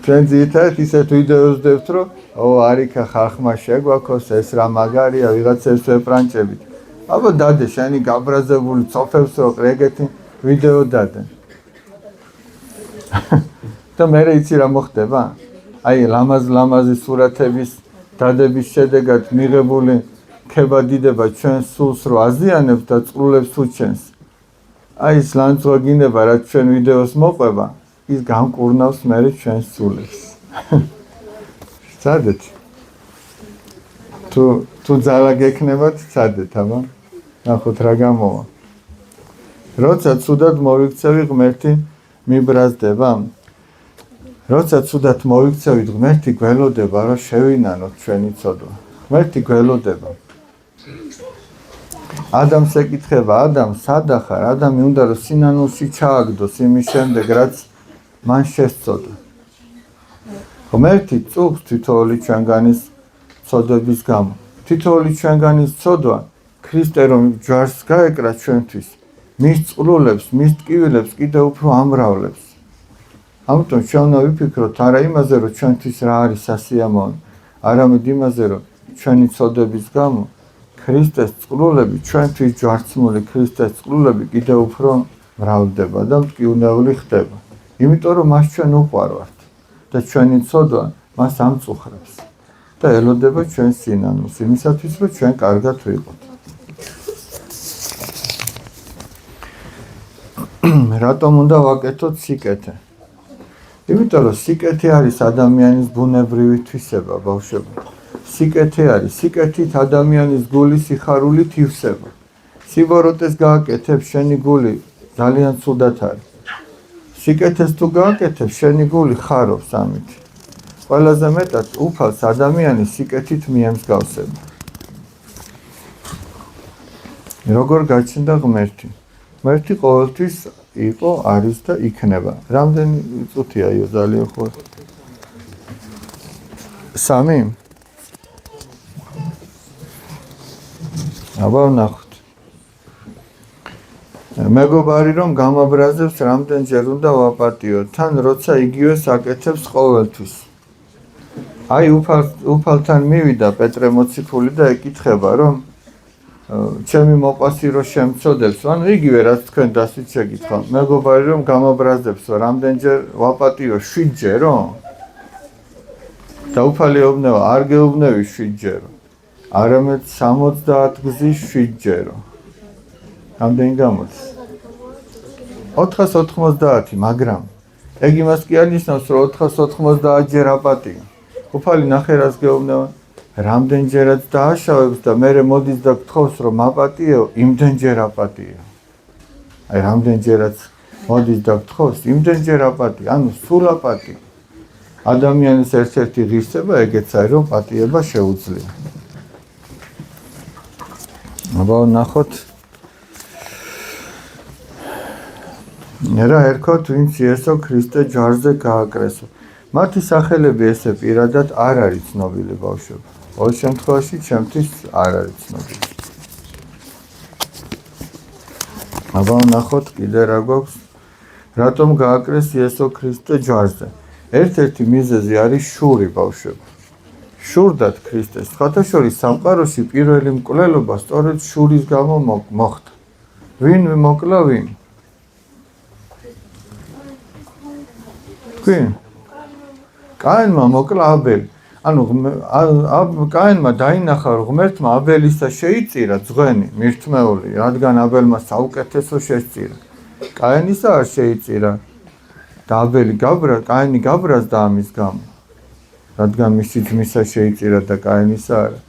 ჩვენ ძირითადად ისეთ ვიდეოს დებთ რომ არიქა ხალხმა შეგვაქოს ეს რა მაგარია ვიღაცებს ვეპრანჭებით აბა დადე შენი გაბრაზებული წოფებს რო ეგეთი ვიდეო დადე და მე იცი რა მოხდება აი ლამაზი სურათების დადების შედეგად მიღებული ქება დიდება ჩვენ სულს რო აზიანებს და წყლულებს უჩენს აი ეს ლანძღვა გინდება რაც ჩვენ ვიდეოს მოყვება ის გამკურნავს მერე ჩვენს სულებს წადეთ თუ ძალა გექნებათ წადეთ აბა ნახოთ რა გამოვა როცა ცუდად მოვიქცევი ღმერთი მიბრაზდება როცა ცუდად მოვიქცევით ღმერთი გველოდება რომ შევინანოთ ჩვენი ცოდვა ღმერთი გველოდება ადამს ეკითხება ადამ სადა ხარ ადამი უნდა რომ სინანულში ჩააგდოს იმის შემდეგ რაც მან შესწოდა ღმერთი წუხს თითოეული ჩვენგანის ცოდვების გამო თითოეული ჩვენგანის ცოდვა ქრისტე რომ ჯვარს გაეკრა ჩვენთვის მის წყლულებს მის ტკივილებს კიდევ უფრო ამრავლებს ამიტომ ჩვენ უნდა ვიფიქროთ არა იმაზე რომ ჩვენთვის რა არის სასიამოვნო არამედ იმაზე რომ ჩვენი ცოდვების გამო ქრისტეს წყლულები ჩვენთვის ჯვარცმული ქრისტეს წყლულები კიდევ უფრო მრავლდება და მტკივნეული ხდება იმიტომ რომ მას ჩვენ უყვარვართ და ჩვენი ცოდვა მას ამწუხრებს და ელოდება ჩვენ სინანულს იმისათვის რომ ჩვენ კარგად ვიყოთ რატომ უნდა ვაკეთოთ სიკეთე იმიტომ რომ სიკეთე არის ადამიანის ბუნებრივი თვისება ბავშვებო სიკეთე არის სიკეთით ადამიანის გული სიხარულით ივსება სიბოროტეს გააკეთებ შენი გული ძალიან ცუდად არის სიკეთეს თუ გააკეთებ შენი გული ხარობს ამით ყველაზე მეტად უფალს ადამიანი სიკეთით მიემსგავსება როგორ გაჩნდა ღმერთი ღმერთი ყოველთვის იყო არის და იქნება რამდენი წუთია იო ძალიან ხო 3 აბა ნახოთ მეგობარი რომ გამაბრაზებს რამდენჯერ უნდა ვაპატიო თან როცა იგივეს აკეთებს ყოველთვის აი უფალთან მივიდა პეტრე მოციქული და ეკითხება რომ ჩემი მოყვასი რო შემწოდებს ანუ იგივე რაც თქვენ დასვით შეკითხა მეგობარი რომ გამაბრაზებს რამდენჯერ ვაპატიო 7-ჯერო და უფალი უბნება არ გეუბნევი 7-ჯერო არამედ 70 გზის 7-ჯერო რამდენი გამოდის 490 მაგრამ ეგ იმას კი არნიშნავს რომ 490-ჯერ აპატიო უფალი ნახე რას გეუბნება რამდენჯერაც დააშავებს და მერე მოდის და გთხოვს რომ აპატიო იმდენჯერ აპატიო აი რამდენჯერაც მოდის და გთხოვს იმდენჯერ აპატიო ანუ სულ აპატიო ადამიანის ერთ-ერთი ღირსება ეგეც არის რომ პატიება შეუძლია აბა ნახოთ რა ერქოთ ვინც იესო ქრისტე ჯვარზე გააკრესო მათი სახელები ესე პირადად არ არის ცნობილი ბავშვებო ყოველ შემთხვევაში ჩემთვის არ არის ცნობილი აბა ნახოთ კიდე რა გვაქვს რატომ გააკრეს იესო ქრისტე ჯვარზე ერთ-ერთი მიზეზი არის შური ბავშვებო. შურდათ ქრისტეს. სხვათა შორის სამყაროში პირველი მკვლელობა სწორედ შურის გამო მოხდა. ვინ მოკლა ვინ? თქვენ? კაინმა მოკლა აბელი. ანუ კაინმა დაინახა რომ ღმერთმა აბელისა შეიწირა ძღვენი, მირთმეული, რადგან აბელმა საუკეთესო შესწირა. კაინისა არ შეიწირა. და აბელი კაინი გაბრაზდა ამის გამო. რადგან მისი ძმისა შეიწირა და კაინისა არა.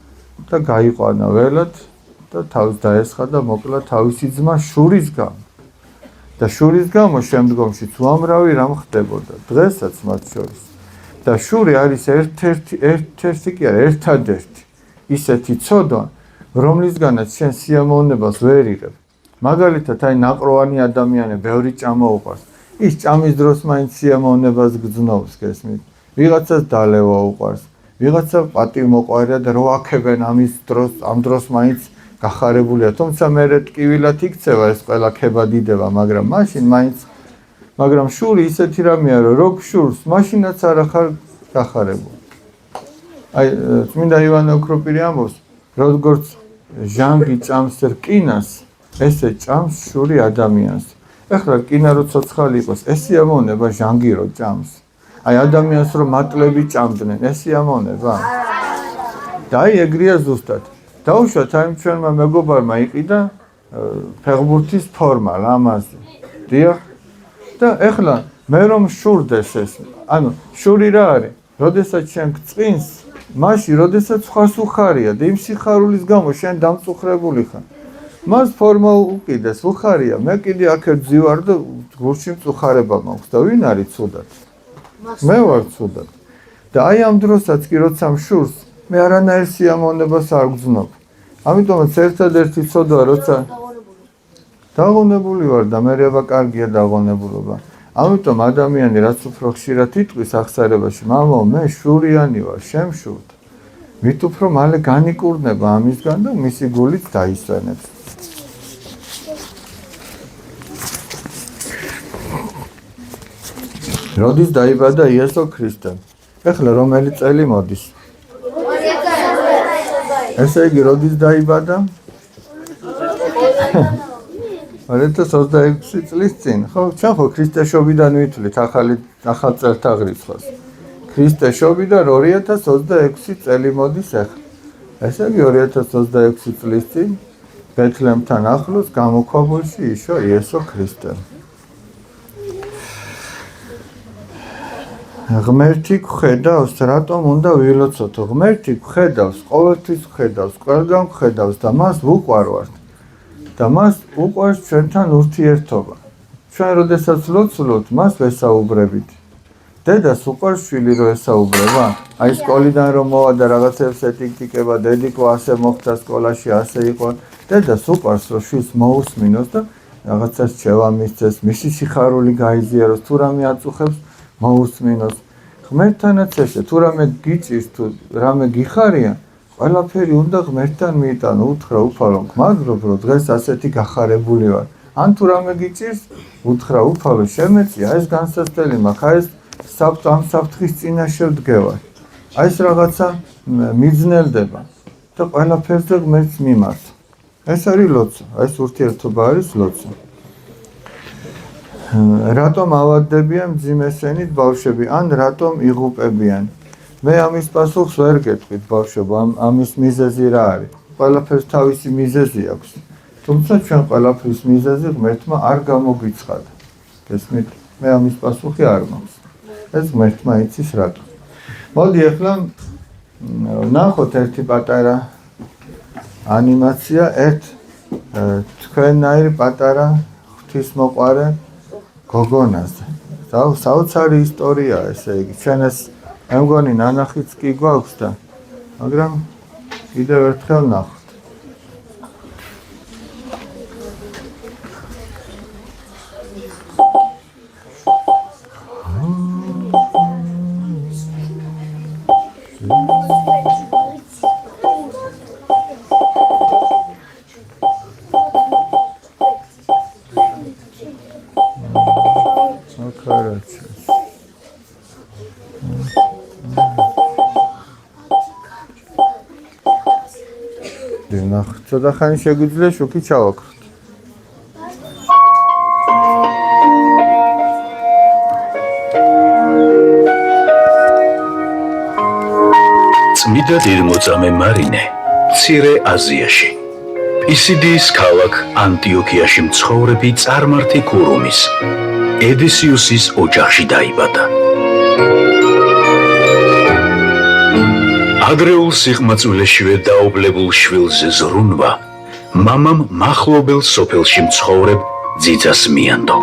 და გაიყვანა ველად და თავს დაესხა და მოკლა თავისი ძმა შურის გამო. და შურის გამო შემდგომშიც უამრავი რამ ხდებოდა. დღესაც მათ შორის. და შური არის ერთ-ერთი კი არა, ერთადერთი ისეთი ცოდვა, რომლისგანაც შენ სიამოვნებას ვერ იღებ. მაგალითად, აი ნაყროვანი ადამიანი ბევრი ჭამა უყვარს. ის ჭამის დროს მაინც სიამოვნებას გძნობს, გესმით? ვიღაცას დალევა უყვარს, ვიღაცა პატივმოყვარია და რო აქებენ ამის დროს, ამ დროს მაინც გახარებულია, თუმცა მერე ტკივილად იქცევა ეს ყველა ქებადიდება, მაგრამ შური ისეთი რამეა, რომ რო გშურს, მაშინაც არ ახარ გახარებული. აი, წმინდა ივანე ოქროპირი ამბობს, როგორც ჟანგი ჭამს რკინას, ესე ჭამს შური ადამიანს. ეხლა რკინა რო ცოცხალი იყოს, ეს სიამოვნება ჟანგი რო ჭამს. აი ადამიანს რომ მატლები ჭამდნენ, ეს სიამოვნება? და აი ეგრეა ზუსტად. დაუშვათ აი ჩვენმა მეგობარმა იყიდა ფეხბურთის ფორმა ლამაზი. დიახ. და ეხლა მე რომ შურდეს ეს, ანუ შური რა არის? როდესაც შენ გწყინს, მაშინ როდესაც ხარს უხარია და იმ სიხარულის გამო შენ დამწუხრებული ხარ. მას ფორმა უკიდეს, უხარია, მე კიდე აქ ძივარ და გულში მწუხარება მაქვს და ვინ არის ცუდად? მე ვარ ცუდად. და აი ამ დროსაც კი როცა მშურს, მე არანაირ სიამოვნებას არ გძნობ. ამიტომაც ერთადერთი ცოდვა როცა დაღონებული ვარ და მე აბა კარგია დაღონებულობა. ამიტომ ადამიანი რაც უფრო ხშირად იტყვის აღსარებაში, მამო, მე შურიანი ვარ, შემშურდ. მით უფრო მალე განიკურნება ამისგან და მისი გულით დაისვენებს. როდის დაიბადა იესო ქრისტე? ეხლა რომელი წელი მოდის? ესე იგი როდის დაიბადა? 2026 წლის წინ. ხო, ჩვენ ხო ქრისტეშობიდან ვითვლით ახალ წელთაღრიცხვას. ქრისტეშობიდან 2026 წელი მოდის ახლა. ესე იგი 2026 წლის წინ ბეთლემთან ახლოს გამოქვაბულში იშვა იესო ქრისტე. ღმერთი გხედავს, რატომ უნდა ვილოცოთო? ღმერთი გხედავს, ყოველთვის გხედავს, ყველგან გხედავს და მას ვუყვარვართ. და მას უყვარს ჩვენთან ურთიერთობა. ჩვენ როდესაც ლოცულობთ, მას ვესაუბრებით. დედას უყვარს შვილი რო ესაუბრება? აი სკოლიდან რომ მოვა და რაღაცებს ეტიკეტება, დედიკო ასე მოხდა სკოლაში, ასე იყო. დედას უყვარს რომ შვილს მოусმინოს და რაღაცას შევა მისცეს, მისი სიხარული გაიზიაროს, თუ რამე აწუხებს მოусმინოს. ღმერთთანაც ესე, თუ რამე გიწირს, თუ რამე გიხარია, ყველაფერი უნდა ღმერთთან მიიტანო, უთხრა უფალო, გმადლობ, რომ დღეს ასეთი გახარებული ვარ. ან თუ რამე გიწირს, უთხრა უფალო, შემეწია, ეს განსასწრელი მაქვს, ამ საფრთხის წინაშე ვდგევარ. აი ეს რაღაცა მიძნელდება და ყველაფერზე ღმერთს მიმართ. ეს არის ლოცვა, ეს ურთიერთობა არის ლოცვა. რატომ ავადდებიან მძიმესენით ბავშვები, ან რატომ იღუპებიან? მე ამის პასუხს ვერ გეტყვით ბავშვებო, ამის მიზეზი რა არის? ყველაფერს თავისი მიზეზი აქვს. თუმცა ჩვენ ყველაფრის მიზეზი ღმერთმა არ გამოგვიცხადა. გესმით? მე ამის პასუხი არ მაქვს. ეს ღმერთმა იცის რატო. მოდი ახლა ნახოთ ერთი პატარა ანიმაცია, თქვენნაირი პატარა ღვთისმოყვარე გოგონაზე. საოცარი ისტორიაა ესე იგი. ჩვენ ეს მე მგონი ნანახიც კი გვაქვს და მაგრამ კიდევ ერთხელ ნახოთ. ვნახოთ. ცოტა ხანი შეგვიძლია შუქი ჩავაქროთ. წმიდა დიდმოწამე მარინე მცირე აზიაში პისიდიის ქალაქ ანტიოქიაში მცხოვრები წარმართი გურუმის ედესიუსის ოჯახში დაიბადა. ადრეულ სიყმაწვილეშივე დაობლებულ შვილზე ზრუნვა მამამ მახლობელ სოფელში მცხოვრებ ძიძას მიანდო.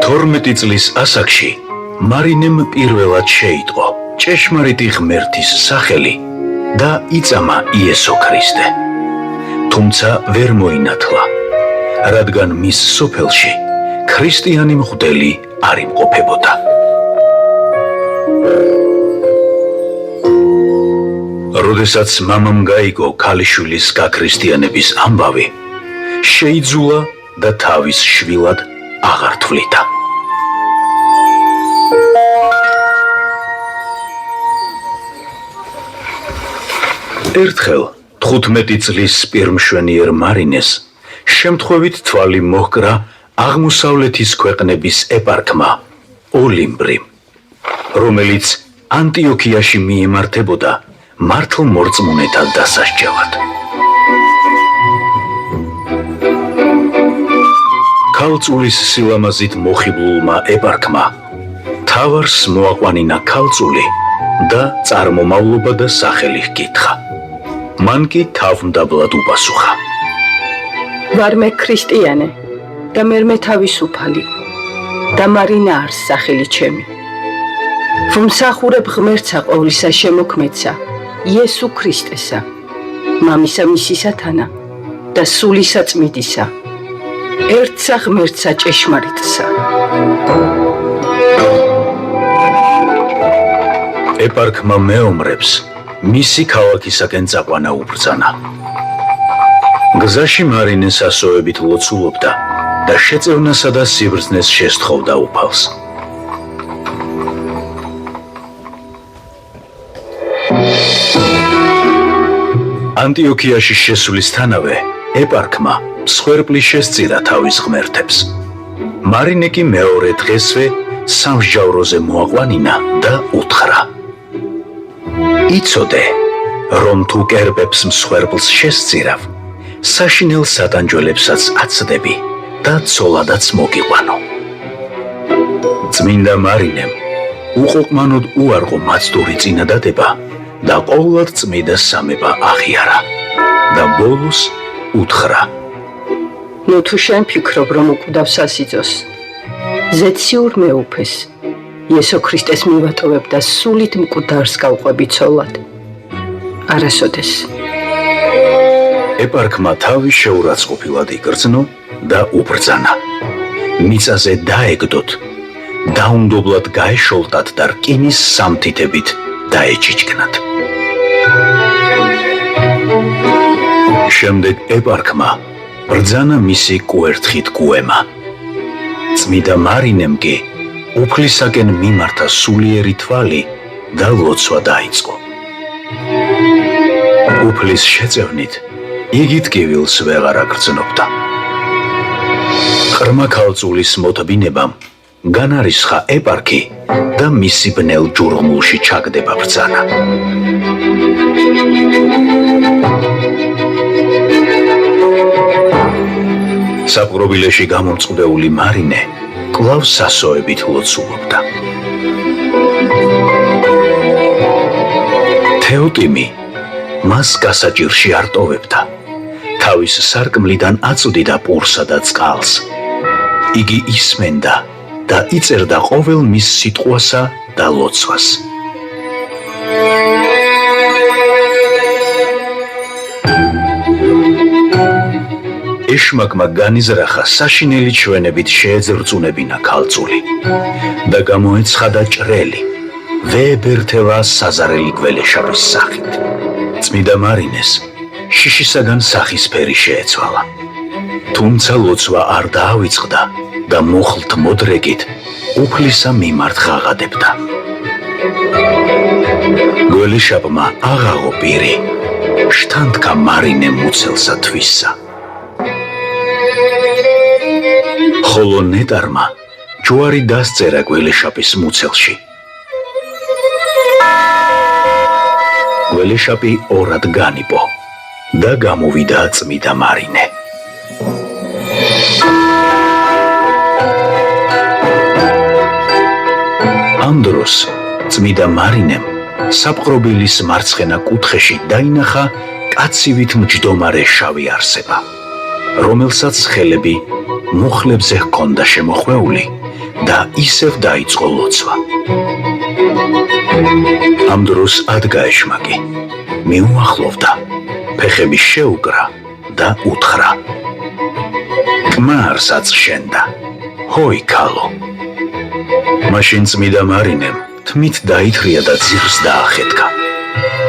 12 წლის ასაკში მარინემ პირველად შეიტყო ჭეშმარიტი ღმერთის სახელი და იწამა იესო ქრისტე. თუმცა ვერ მოინათლა, რადგან მის სოფელში ქრისტიანი მღვდელი არ იმყოფებოდა. როდესაც მამამ გაიგო ქალიშვილის გაქრისტიანების ამბავი, შეიძულა და თავის შვილად აღარ თვლიდა. ერთხელ 15 წლის პირმშვენიერ მარინეს შემთხვევით თვალი მოჰკრა აღმოსავლეთის ქვეყნების ეპარქმა ოლიმბრიმ, რომელიც ანტიოქიაში მიემართებოდა მართლმორწმუნეთა დასასჯელად. ქალწულის სილამაზით მოხიბლულმა ეპარქმა თავარს მოაყვანინა ქალწული და წარმომავლობა და სახელი ჰკითხა. მან კი თავმდაბლად უპასუხა: ვარ მე ქრისტიანე და მერმე თავისუფალი და მარინა არის სახელი ჩემი. ვმსახურებ ღმერთსა ყოვლისა შემოქმედსა, იესო ქრისტესა, მამისა მისისათანა და სულისა წმიდისა, ერთსა ღმერთსა ჭეშმარიტსა. ეპარქმა მეომრებს მისი ქალაქისაკენ წაყვანა უბრძანა. გზაში მარინე სასოებით ლოცულობდა და შეწევნასა და სიბრძნეს შესთხოვდა უფალს. ანტიოქიაში შესვლისთანავე ეპარქმა მსხვერპლი შესწირა თავის ღმერთებს. მარინე კი მეორე დღესვე სამსჯავროზე მოაყვანინა და უთხრა: იცოდე, რომ თუ კერპებს მსხვერპლს შესწირავ, საშინელ სატანჯველებსაც აცდები და ცოლადაც მოგიყვანო. წმინდა მარინემ უყოყმანოდ უარყო მაცდური წინადადება და ყოვლად წმიდა სამება აღიარა და ბოლოს უთხრა: ნუ თუ შენ ფიქრობ, რომ უკვდავ სასიძოს, ზეციურ მეუფეს იესო ქრისტეს მივატოვებ და სულით მკვდარს გავყვები ცოლად. არასოდეს. ეპარქმა თავი შეურაცხყოფილად იგრძნო და უბრძანა: მიწაზე დაეგდოთ, დაუნდობლად გაეშოლტათ და რკინის სამთითებით დაეჭიჭკნათ. შემდეგ ეპარქმა ბრძანა მისი კუერთხით კუემა. წმიდა მარინემ კი უფლისაკენ მიმართა სულიერი თვალი და ლოცვა დაიწყო. უფლის შეწევნით იგი ტკივილს ვეღარ აგრძნობდა. ყრმა ქალწულის მოთბინებამ განარისხა ეპარქი და მისი ბნელ ჯურღმულში ჩაგდება ბრძანა. საპყრობილეში გამომწყდეული მარინე კვლავ სასოებით ლოცულობდა. თეოტიმი მას გასაჭირში არტოვებდა, თავის სარკმლიდან აწვდიდა პურსა და წყალს. იგი ისმენდა და იწერდა ყოველ მის სიტყვასა და ლოცვას. ეშმაკმა განიზრახა საშინელი ჩვენებით შეეძრწუნებინა ქალწული და გამოეცხადა ჭრელი ვეებერთელა საზარელი გველეშაპის სახით. წმიდა მარინეს შიშისაგან სახისფერი შეეცვალა. თუმცა ლოცვა არ დაავიწყდა და მუხლთ მოდრეკით უფლისა მიმართ ღაღადებდა. გველეშაპმა აღაღო პირი, შთანთქა მარინე მუცელსა თვისსა. ხოლო ნეტარმა ჯვარი დასწერა გველეშაპის მუცელში. გველეშაპი ორად განიპო და გამოვიდა წმიდა მარინე. ამ დროს წმიდა მარინემ საპყრობილის მარცხენა კუთხეში დაინახა კაცივით მჯდომარე შავი არსება, რომელსაც ხელები მუხლებზე ჰქონდა შემოხვეული და ისევ დაიწყო ლოცვა. ამ დროს ადგა ეშმაკი, მიუახლოვდა, ფეხები შეუკრა და უთხრა: კმარს აწშენდა, ჰოი ქალო. მაშინ წმიდა მარინემ თმით დაითრია და ძირს დაახეთქა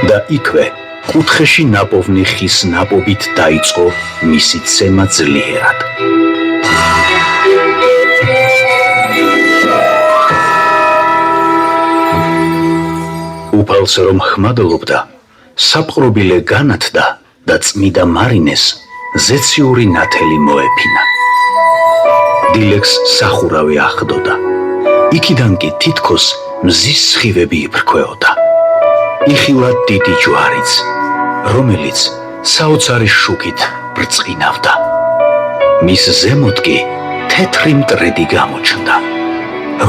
და იქვე კუთხეში ნაპოვნი ხის ნაპობით დაიწყო მისი ცემა ძლიერად. უფალს რომ ხმადლობდა, საპყრობილე განათდა და წმიდა მარინეს ზეციური ნათელი მოეფინა. დილეგს სახურავი ახდოდა, იქიდან კი თითქოს მზის სხივები იფრქვეოდა. იხილა დიდი ჯვარიც, რომელიც საოცარი შუქით ბრწყინავდა. მის ზემოთ კი თეთრი მტრედი გამოჩნდა,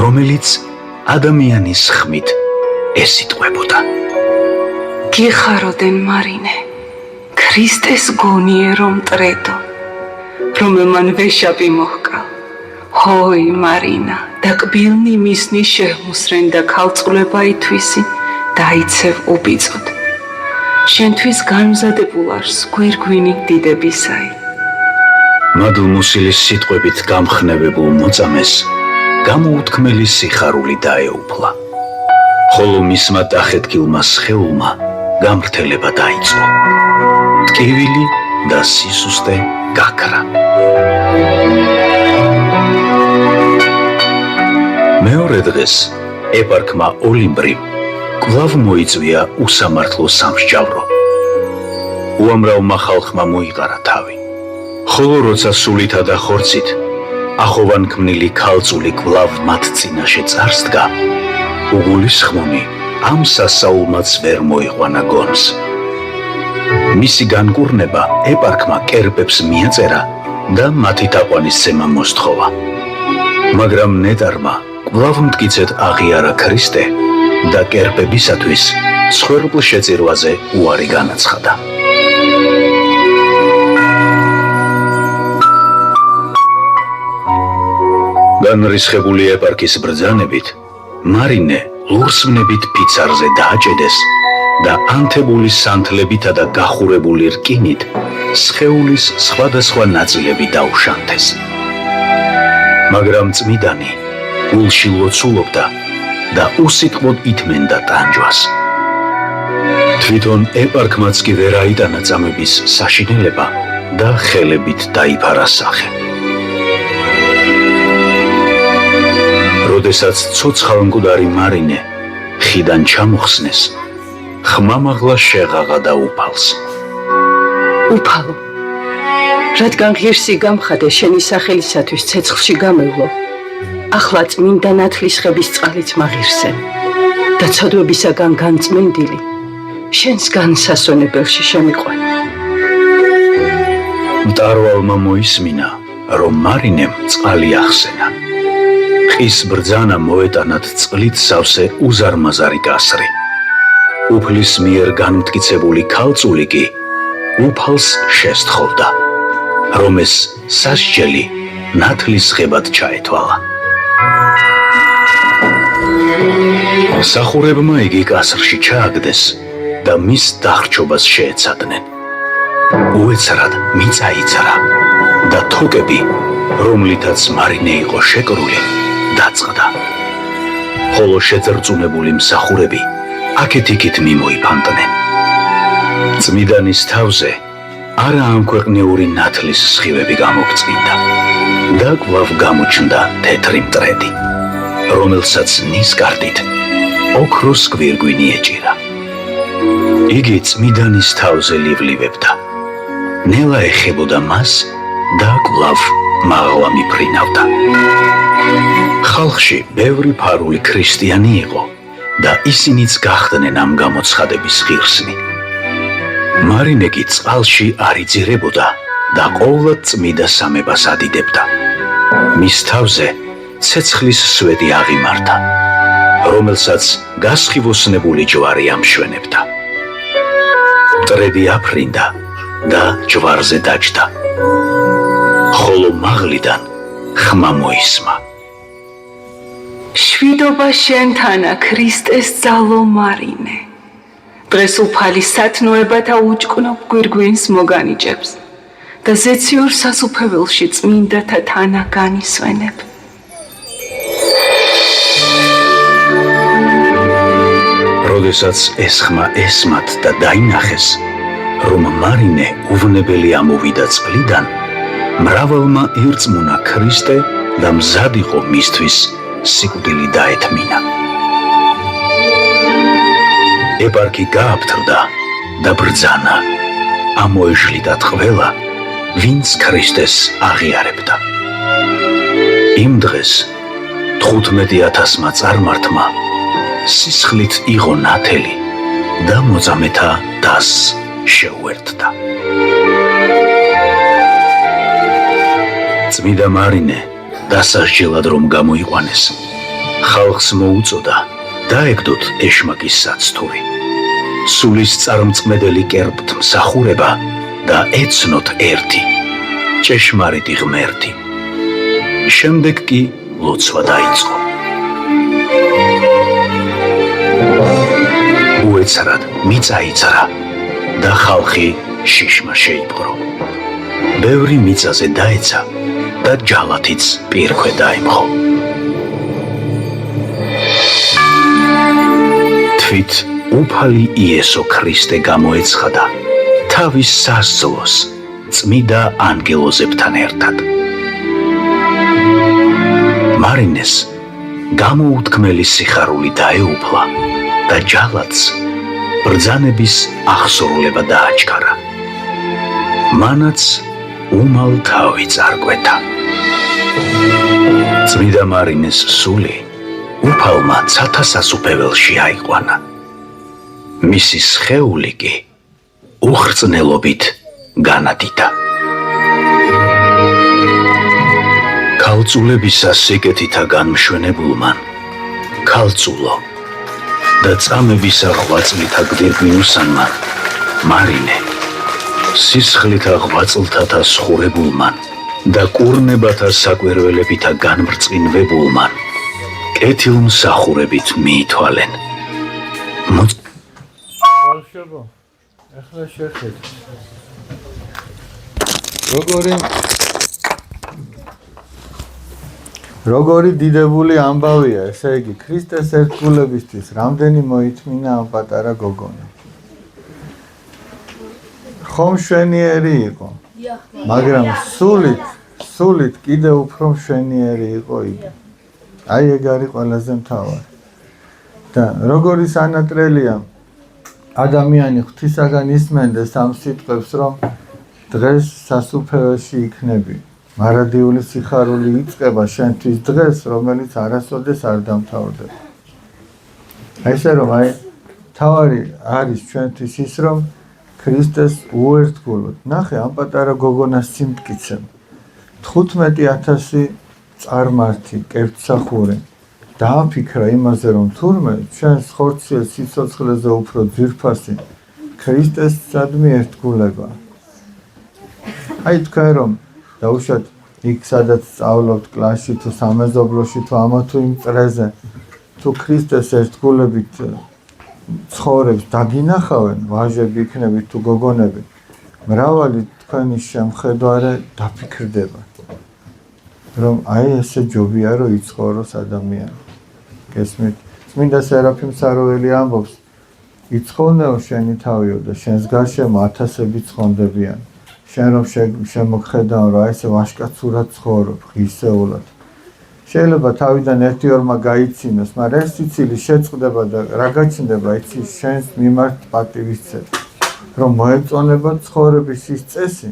რომელიც ადამიანის ხმით ესიტყვებოდა: გიხაროდენ მარინე, ქრისტეს გონიერო მტრედო, რომელმან ვეშაპი მოჰკა. ჰოი მარინა, დაკბილნი მისნი შეჰმუსრენ და ქალწულება ითვისი და იცევ უბიწოდ. შენთვის განმზადებულ არს გვირგვინი დიდებისაი. მადლმოსილის სიტყვებით გამხნევებულ მოწამეს გამოუთქმელი სიხარული დაეუფლა, ხოლო მისმა დახეთქილმა სხეულმა გამრთელება დაიწყო. ტკივილი და სისუსტე გაქრა. მეორე დღეს ეპარქმა ოლიმბრიმ კვლავ მოიწვია უსამართლო სამსჯავრო. უამრავმა ხალხმა მოიყარა თავი, ხოლო როცა სულითა და ხორცით ახოვანქმნილი ქალწული კვლავ მათ წინაშე წარსდგა, უგულისხმონი ამ სასაულმაც ვერ მოიყვანა გონს. მისი განკურნება ეპარქმა კერპებს მიაწერა და მათი თაყვანისცემა მოსთხოვა. მაგრამ ნეტარმა კვლავ მტკიცედ აღიარა ქრისტე და კერპებისათვის მსხვერპლ შეწირვაზე უარი განაცხადა. განრისხებული ეპარქის ბრძანებით მარინე ლურსმნებით ფიცარზე დააჭედეს და ანთებული სანთლებითა და გახურებული რკინით სხეულის სხვადასხვა ნაწილები დაუშანთეს. მაგრამ წმიდანი გულში ლოცულობდა და უსიტყვოდ ითმენდა ტანჯვას. თვითონ ეპარქმაც კი ვერ აიტანა წამების საშინელება და ხელებით დაიფარა სახე. როდესაც ცოცხალმკვდარი მარინე ხიდან ჩამოხსნეს, ხმამაღლა შეღაღა და უფალს: უფალო, რადგან ღირსი გამხადე შენი სახელისათვის ცეცხლში გამევლო, ახლა წმინდა ნათლისხების წყალით მაღირსენ და ცოდვებისაგან განწმენდილი შენს განსასვენებელში შემიყვან. მტარვალმა მოისმინა, რომ მარინემ წყალი ახსენა. ყის ბრძანა მოეტანათ წყლით სავსე უზარმაზარი გასრი. უფლის მიერ განმტკიცებული ქალწული კი უფალს შესთხოვდა, რომ ეს სასჯელი ნათლისღებად ჩაეთვალა. მსახურებმა იგი კასრში ჩააგდეს და მის დახრჩობას შეეცადნენ. უეცრად მიწა იცრა და თოკები, რომლითაც მარინე იყო შეკრული, დაწყდა. ხოლო შეძრწუნებული მსახურები აქეთ-იქით მიმოიფანტნენ. წმიდანის თავზე არაამქვეყნიური ნათლის სხივები გამოგწმინდა და კვლავ გამოჩნდა თეთრი მტრედი, რომელსაც ნისკარტით ოქროს გვირგვინი ეჭირა. იგი წმიდანის თავზე ლივლივებდა. ნელა ეხებოდა მას და კვლავ მაღლა მიფრინავდა. ხალხში ბევრი ფარული ქრისტიანი იყო და ისინიც გახდნენ ამ გამოცხადების ღირსნი. მარინე კი წყალში არ იძირებოდა და ყოვლად წმიდა სამებას ადიდებდა. მის თავზე ცეცხლის სვეტი აღიმართა, რომელსაც გასხივოსნებული ჯვარი ამშვენებდა. მტრედი აფრინდა და ჯვარზე დაჯდა, ხოლო მაღლიდან ხმა მოისმა. შვიდობა შენთანა, ქრისტეს ძალო მარინე. დღეს უფალი სათნოებათა უჭკნობ გვირგვინს მოგანიჭებს და ზეციურ სასუფეველში წმინდათა თანა განისვენებ. როდესაც ეს ხმა ესმათ და დაინახეს, რომ მარინე უვნებელი ამოვიდა წყლიდან, მრავალმა ერწმუნა ქრისტე და მზად იყო მისთვის სიკვდილი დაეთმინა. ეპარქი გააფთრდა და ბრძანა, ამოეშლიდათ ყველა, ვინც ქრისტეს აღიარებდა. იმ დღეს 15,000-მა წარმართმა სისხლით იღო ნათელი და მოწამეთა დასს შეუერთდა. წმიდა მარინე დასასჯელად რომ გამოიყვანეს, ხალხს მოუწოდა დაეგდოთ ეშმაკის საცთური, სულის წარმწმედელი კერპთ მსახურება და ეცნოთ ერთი, ჭეშმარიტი ღმერთი. შემდეგ კი ლოცვა დაიწყო. უეცრად მიწა იცრა და ხალხი შიშმა შეიპყრო. ბევრი მიწაზე დაეცა და ჯალათიც პირქვე დაემხო. თვით უფალი იესო ქრისტე გამოეცხადა თავის სასძლოს წმიდა ანგელოზებთან ერთად. მარინეს გამოუთქმელი სიხარული დაეუფლა და ჯალათს ბრძანების აღსრულება დააჩქარა. მანაც უმალ თავი წარკვეთა. წმიდა მარინეს სული უფალმა ცათა სასუფეველში აიყვანა. მისი სხეული კი უხრწნელობით განადიდა. ქალწულებისა სიკეთითა განმშვენებულმან ქალწულო და წამებისა ღვაწლითა გვირგვინუსანმან მარინე, სისხლითა ღვაწლთათა სხურებულმან და კურნებათა საკვირველებითა განმრწყინვებულმან კეთილმსახურებით მიითვალენ. ბავშვებო, ახლა შეხედეთ. როგორი დიდებული ამბავია, ესე იგი, ქრისტეს ერთგულებისთვის რამდენი მოითმინა ამ პატარა გოგონა. ხომ მშვენიერი იყო, მაგრამ სულით კიდე უფრო მშვენიერი იყო იგი. აი ეგ არის ყველაზე მთავარი. და როგორი სანატრელია ადამიანი ღვთისაგან ისმენდეს ამ სიტყვებს, რომ დღეს სასუფეველში იქნები. მარადიული სიხარული იწყება შენთვის დღეს, რომელიც არასოდეს არ დამთავრდება. ესე რომ აი თავარი არის ჩვენთვის ის, რომ ქრისტეს უერთგულოთ. ნახე ამ პატარა გოგონას სიმტკიცემ. 15,000 წარმართი, კერძსახური დააფიქრა იმაზე, რომ თურმე ჩვენს ხორციელ სიცოცხლეზე უფრო ძვირფასი ქრისტეს სადმი ერთგულება. აი თქვენ რომ დაუშვათ იქ სადაც სწავლობთ კლასში თუ სამეზობლოში თუ ამა თუ იმ წრეზე თუ ქრისტეს ერთგულებით ცხოვრებს დაგინახავენ, ვაჟები იქნებით თუ გოგონები, მრავალი თქვენი შემხედვარე დაფიქრდება, რომ აი ესე ჯობია რომ იცხოვროს ადამიანი. გესმით? წმინდა სერაფიმ საროველი ამბობს, იცხოვნეო შენი თავიო და შენს გარშემო ათასები ცხონდებიან. შენ რომ შემოგხედავ, რომ აი ესე ვაშკაცურად ცხოვრობ, ღირსეულად. შეიძლება თავიდან 1-2-მა გაიცინოს, მაგრამ ეს სიცილი შეწყდება და რა გაჩნდება, იცი, შენს მიმართ პატივისცემა, რომ მოეწონება ცხოვრების ის წესი,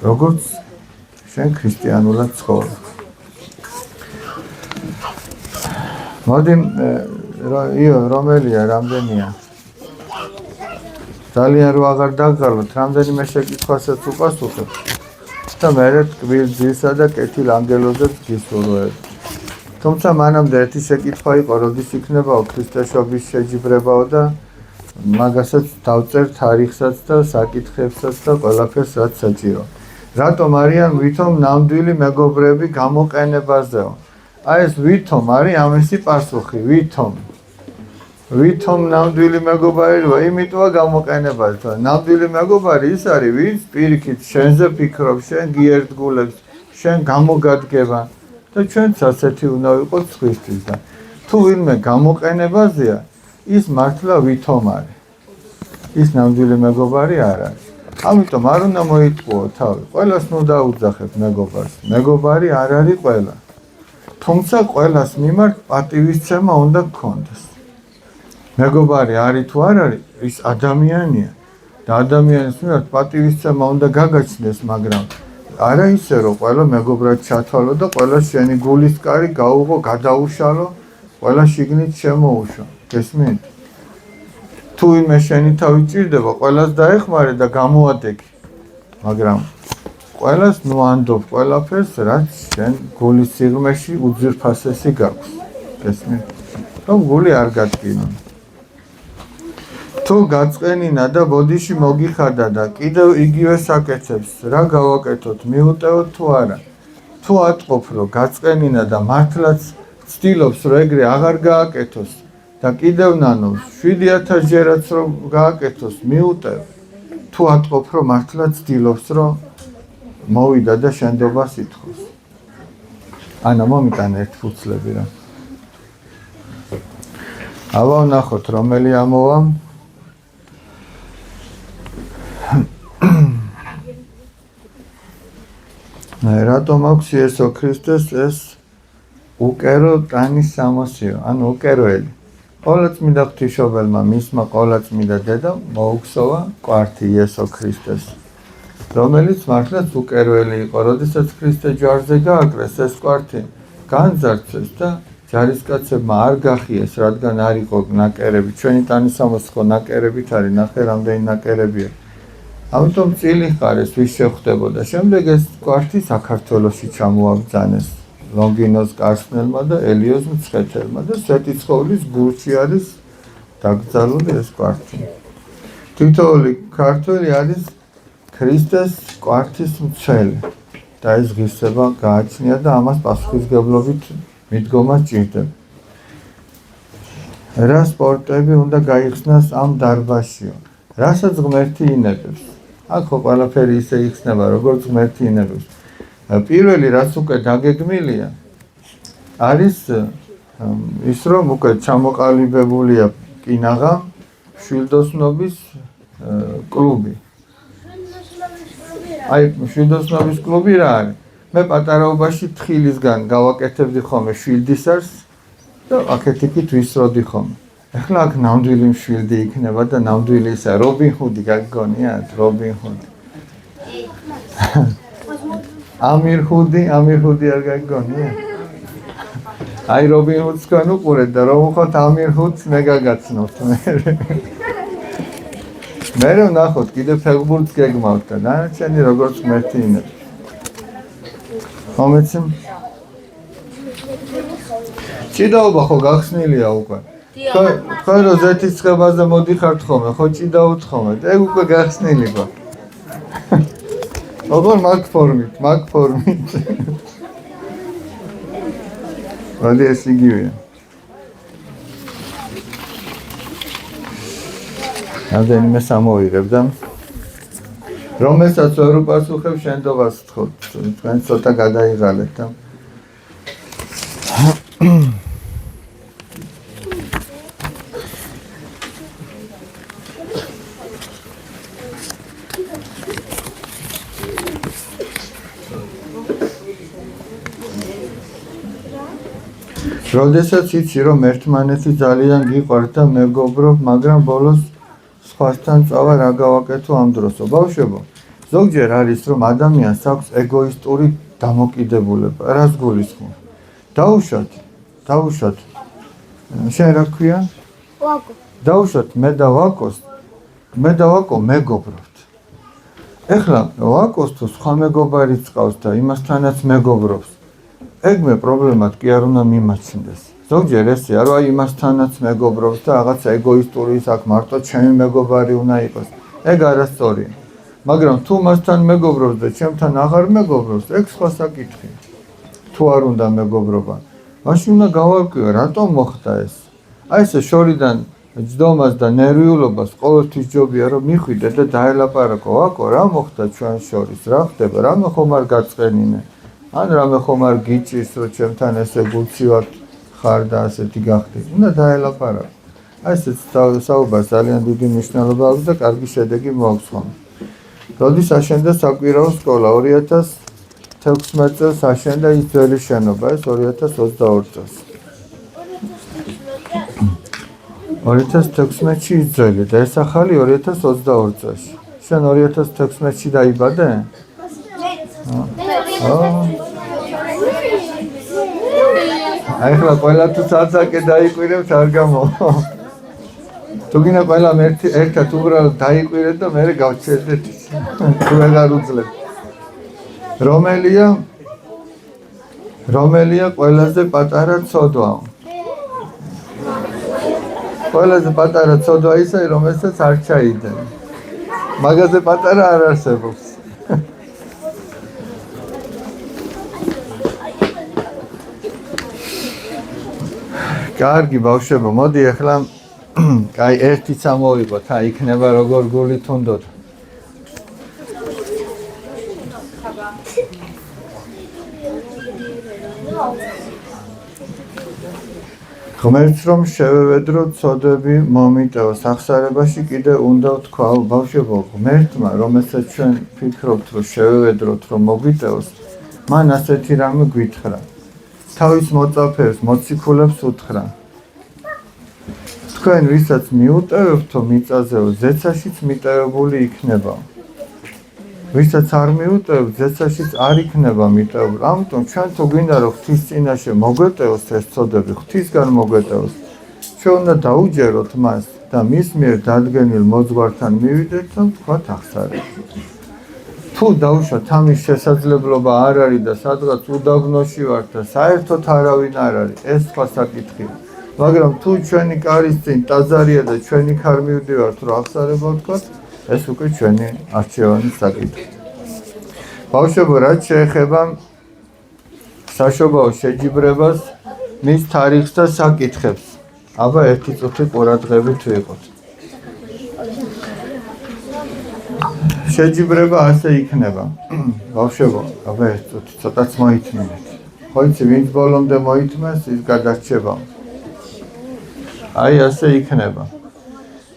როგორც შენ ქრისტიანულად ცხოვრობ. მოდი, რომელია, რამდენია? ძალიან რო აღარ დაგღალოთ, რამდენიმე შეკითხვასაც უპასუხებ. და მერე ტკბილძისა და კეთილ ანგელოზებს გისურვებ. თუმცა მანამდე ერთი შეკითხვა იყო, როდის იქნებაო ქრისტეშობის შეჯიბრებაო და მაგასაც დავწერ თარიღსაც და საკითხებსაც და ყველაფერს რაც საჭირო. რატომ არიან ვითომ ნამდვილი მეგობრები გამოყენებაზეო? აი ეს ვითომ არის ამისი პასუხი, ვითომ ნამდვილი მეგობარია, იმიტოა გამოყენებაზე. ნამდვილი მეგობარი ის არის, ვინც პირიქით შენზე ფიქრობს, შენ გიერდგულებს, შენ გამოგადგება და ჩვენც ასეთი უნდა ვიყოთ სხვისთვის და თუ ვინმე გამოყენებაზეა, ის მართლა ვითომ არის. ის ნამდვილი მეგობარი არ არის. ამიტომ არ უნდა მოიტყუო თავი. ყველას ნუ დაუძახებ მეგობარს. მეგობარი არ არის ყველა. თუმცა ყველას მიმართ პატივისცემა უნდა გქონდეს. მეგობარი არის თუ არ არის, ის ადამიანია და ადამიანის მიმართ პატივისცემა უნდა გაგაჩნდეს, მაგრამ არა ისე რომ ყველა მეგობრად ჩათვალო და ყველა შენი გულის კარი გაუღო, გადაუშალო, ყველა შიგნით შემოუშვა. გესმით? თუ იმე შენი თავი ჭირდება, ყველას დაეხმარე და გამოადეგი. მაგრამ ყველას ნუ ანდობ ყველაფერს, რაც შენ გულის სიღრმეში უძვირფასესი გაქვს. გესმით? რომ გული არ გადგინო. თუ გაწყენინა და ბოდიში მოგიხარდა და კიდევ იგივე საკეთებს, რა გავაკეთოთ, მიუტევოთ თუ არა? თუ ატყობ, რომ გაწყენინა და მართლაც ცდილობს, რომ ეგრე აღარ გააკეთოს და კიდევ ნანობს 7000 ჯერაც რომ გააკეთოს, მიუტევ. თუ ატყობ, რომ მართლაც ცდილობს, რომ მოვიდა და შენდობას ითხოვს. ანა მომიტანე ერთ ფუცლები რა. ავა ვნახოთ, რომელი ამოვა. რატომ აქვს იესო ქრისტეს ეს უკერო ტანის სამოსიო, ანუ უკეროელი. ყოვლადწმიდა ღვთისმშობელმა მისმა ყოვლადწმიდა დედამ მოუგსოვა კვართი იესო ქრისტეს, რომელიც მართლაც უკეროელი იყო. როდესაც ქრისტე ჯვარზე გააკრეს ეს კვართი, განძარცვეს და ჯარისკაცებმა არ გახიეს, რადგან არ იყო ნაკერები. ჩვენი ტანის სამოსი ხო ნაკერებით არის, ნახე რამდენი ნაკერებია. ამიტომ წილი ხარეს ვის შეხვდებოდა. შემდეგ ეს კვართი საქართველოში ჩამოაბრძანეს ლონგინოს კარსნელმა და ელიოზ მცხეთელმა და სვეტიცხოვლის გულში არის დაკრძალული ეს კვართი. თითოეული ქართველი არის ქრისტეს კვართის მცველი და ეს ღირსება გააჩნია და ამას პასუხისმგებლობით მიდგომა სჭირდება. რა სპორტები უნდა გაიხსნას ამ დარბაზშიო? რასაც ღმერთი ინებებს. აქ ხო ყველაფერი ისე იხსნება, როგორც ღმერთი ინებებს. პირველი რაც უკვე დაგეგმილია არის ის, რომ უკვე ჩამოყალიბებულია კინაღა მშვიდოსნობის კლუბი. აი მშვიდოსნობის კლუბი რა არის? მე პატარაობაში თხილისგან გავაკეთებდი ხოლმე შვილდისარს და აქეთ-იქით ვისროდი ხოლმე. ეხლა აქ ნამდვილი მშვილდი იქნება და ნამდვილი ისა რობინ ჰუდი გაგგონიათ, რობინ ჰუდი. ამირ ჰუდი არ გაგგონია? აი რობინ ჰუდს თქვენ უყურეთ და რომ უხოთ ამირ ჰუდს მე გაგაცნობთ მე. მე ვნახოთ კიდე ფეგბურთს გეგმავთ და დანარჩენი როგორც ღმერთი ინებს. მომეცი? ჭიდაობა ხო გახსნილია უკვე. თქვენ რო ზეთის ცხებაზე მოდიხართ ხოლმე, ხო ჭიდაობთ ხოლმე, ეგ უკვე გახსნილი გვაქვს. ოღონდ მაგ ფორმით. მოდი ეს იგივეა. რამდენიმე სამოვიღებ და რომელსაც ვერ უპასუხებ შენდობას ვთხოვთ, თქვენ ცოტა გადაიღალეთ და როდესაც იცი რომ ერთმანეთი ძალიან გიყვართ და მეგობრობ, მაგრამ ბოლოს სხვასთან წავა რა გავაკეთო ამ დროსო. ბავშვებო, ზოგჯერ არის რომ ადამიანს აქვს ეგოისტური დამოკიდებულება. რას გულისხმობ? დაუშვათ. შენ რა ქვია? ვაკო. დაუშვათ მე და ვაკო მეგობრობთ. ეხლა ვაკოს თუ სხვა მეგობარი წყავს და იმასთანაც მეგობრობს. ეგ მე პრობლემად კი არ უნდა მიმაჩნდეს. ზოგჯერ ესე არა, აი იმასთანაც მეგობრობს და რაღაცა ეგოისტური ის აქ მარტო ჩემი მეგობარი უნდა იყოს. ეგ არასწორია. მაგრამ თუ მასთან მეგობრობს და ჩემთან აღარ მეგობრობს, ეგ სხვა საკითხია. თუ არ უნდა მეგობრობა, მაშინ უნდა გავარკვიო, რატომ მოხდა ეს. აი ესე შორიდან ჯდომას და ნერვიულობას ყოველთვის ჯობია რომ მიხვიდე და დაელაპარაკო, ვაკო, რა მოხდა ჩვენ შორის, რა ხდება, რამე ხომ არ გაწყენინე. ან რამე ხომ არ გიჭირს რომ ჩემთან ესე გულცივად ხარ და ასეთი გახდი. უნდა დაელაპარაკო. აი ესე საუბარს ძალიან დიდი მნიშვნელობა აქვს და კარგი შედეგი მოაქვს ხომ. როდის აშენდა საკვირაო სკოლა 2016 წელს აშენდა ის ძველი შენობა, ეს 2022 წელს. 2016-ში ის ძველი და ეს ახალი 2022 წელს. შენ 2016-ში დაიბადე? აი ხლა ყველა თუ ცაცაკე დაიკვირებთ არ გამო. თუ გინდა ყველა ერთად უბრალოდ დაიკვირეთ და მერე გავჩერდეთ. თუ აღარ უძლებ. რომელია ყველაზე პატარა ცოდვა? ყველაზე პატარა ცოდვა ისე რომელსაც არ ჩაიდენ. მაგაზე პატარა არ არსებობს. კარგი ბავშვებო, მოდი ახლა აი ერთიც ამოვიღოთ, აი იქნება როგორ გული თუნდოდ. ღმერთს რომ შევევედრო ცოდვები მომიტევოს, ახსარებაში კიდე უნდა ვთქვა, ბავშვებო, ღმერთმა, რომელსაც ჩვენ ფიქრობთ, რომ შევევედროთ, რომ მოგვიტევოს, მან ასეთი რამე გვითხრა. თავის მოწაფეებს, მოციქულებს უთხრა. თქვენ ვისაც მიუტევებთო მიწაზეო, ზეცაშიც მიტევებული იქნება. ვისაც არ მიუტევებთ, ზეცაშიც არ იქნება მიტევებული. ამიტომ ჩვენ თუ გვინდა რომ ღვთის წინაშე მოგვეტევოს ეს ცოდვები, ღვთისგან მოგვეტევოს, ჩვენ უნდა დაუჯეროთ მას და მის მიერ დადგენილ მოძღვართან მივიდეთ და ვთქვათ ახსარება. თუ დაუშვათ ამის შესაძლებლობა არ არის და სადღაც უდაბნოში ვართ და საერთოდ არავინ არ არის, ეს სხვა საკითხია. მაგრამ თუ ჩვენი კარის წინ ტაძარია და ჩვენ იქ არ მივდივართ რომ ახსარება ვთქვათ, ეს უკვე ჩვენი არჩევანის საკითხია. ბავშვებო, რაც შეეხება საშობაო შეჯიბრებას, მის თარიღს და საკითხებს, აბა ერთი წუთი ყურადღებით ვიყოთ. შეჯიბრება ასე იქნება. ბავშვებო, აბა ერთ წუთი ცოტაც მოითმინეთ. ხო იცი, ვინც ბოლომდე მოითმეს, ის გადარჩება. აი ასე იქნება.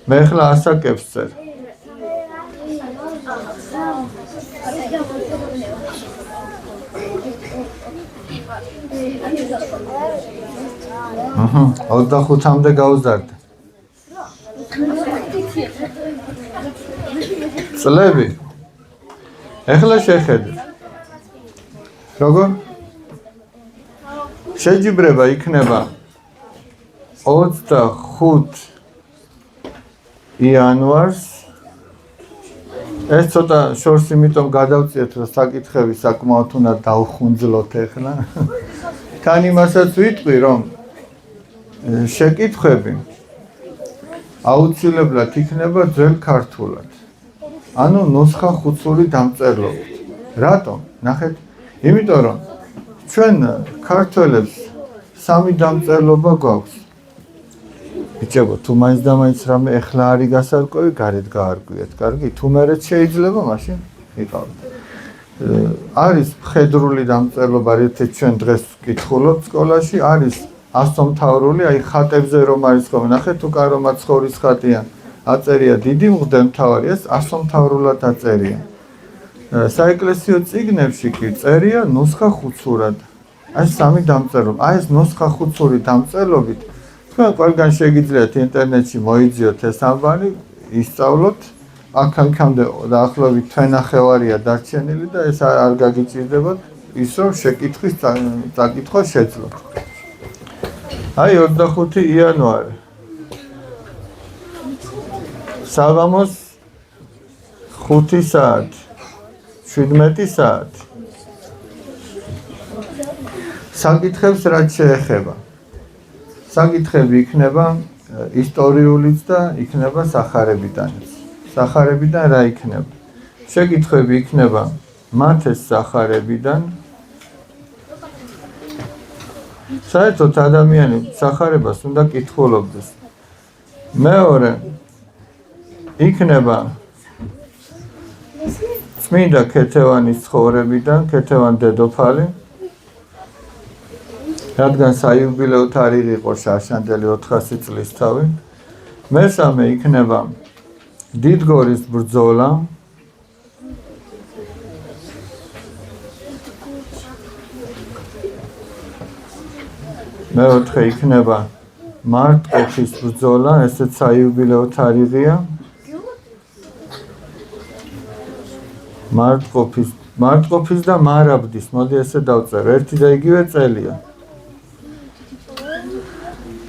მე ხლა ასაკებს წერ. აჰა, 25-მდე გავზარდე. წლები. ეხლა შეხედე. როგორ? შეჯიბრება იქნება 25 იანვარს. ეს ცოტა შორს იმიტომ გადავწიეთ, რომ საკითხები საკმაოდ უნდა დავხუნძლოთ ეხლა. თან იმასაც ვიტყვი, რომ შეკითხვები აუცილებლად იქნება ძველ ქართულად. ანუ ნუსხა ხუცური დამწერლობით. რატომ? ნახეთ, იმიტომ რომ ჩვენ ქართველებს სამი დამწერლობა გვაქვს. ბიჭებო, თუ მაინც და მაინც რამე ეხლა არის გასარკვევი, გარეთ გაარკვიეთ, კარგი? თუ მერეც შეიძლება, მაშინ იყავთ. არის მხედრული დამწერლობა, რითაც ჩვენ დღეს ვკითხულობთ სკოლაში, არის ასომთავრული, აი ხატებზე რომ არის ხოლმე, ნახეთ, თუ კარო მაცხოვრის ხატია, აწერია დიდი მღვდელმთავარი, ეს ასომთავრულად აწერია. საეკლესიო წიგნებში კი წერია ნუსხა ხუცურად. აი სამი დამწერლობა. აი ეს ნუსხა ხუთური დამწერლობით თქვენ ყველგან შეგიძლიათ ინტერნეტში მოიძიოთ ეს ამბანი, ისწავლოთ. აქამდე დაახლოებით თვენახევარია დარჩენილი და ეს არ გაგიჭირდებათ ის რომ შეკითხვის წაკითხვა შეძლოთ. აი 25 იანვარი. საღამოს 5 საათი, 17 საათი. საკითხებს რაც შეეხება. საკითხები იქნება ისტორიულიც და იქნება სახარებიდანიც. სახარებიდან რა იქნება? შეკითხვები იქნება მათეს სახარებიდან. საერთოდ ადამიანი სახარებას უნდა კითხულობდეს. მეორე იქნება წმინდა ქეთევანის ცხოვრებიდან, ქეთევან დედოფალი. რადგან საიუბილეო თარიღი იყო შარშანდელი 400 წლის თავი. მესამე იქნება დიდგორის ბრძოლა. მეოთხე იქნება მარტყოფის ბრძოლა, ესეც საიუბილეო თარიღია. მარტყოფის და მარაბდის, მოდი ესე დავწერო, ერთი და იგივე წელია.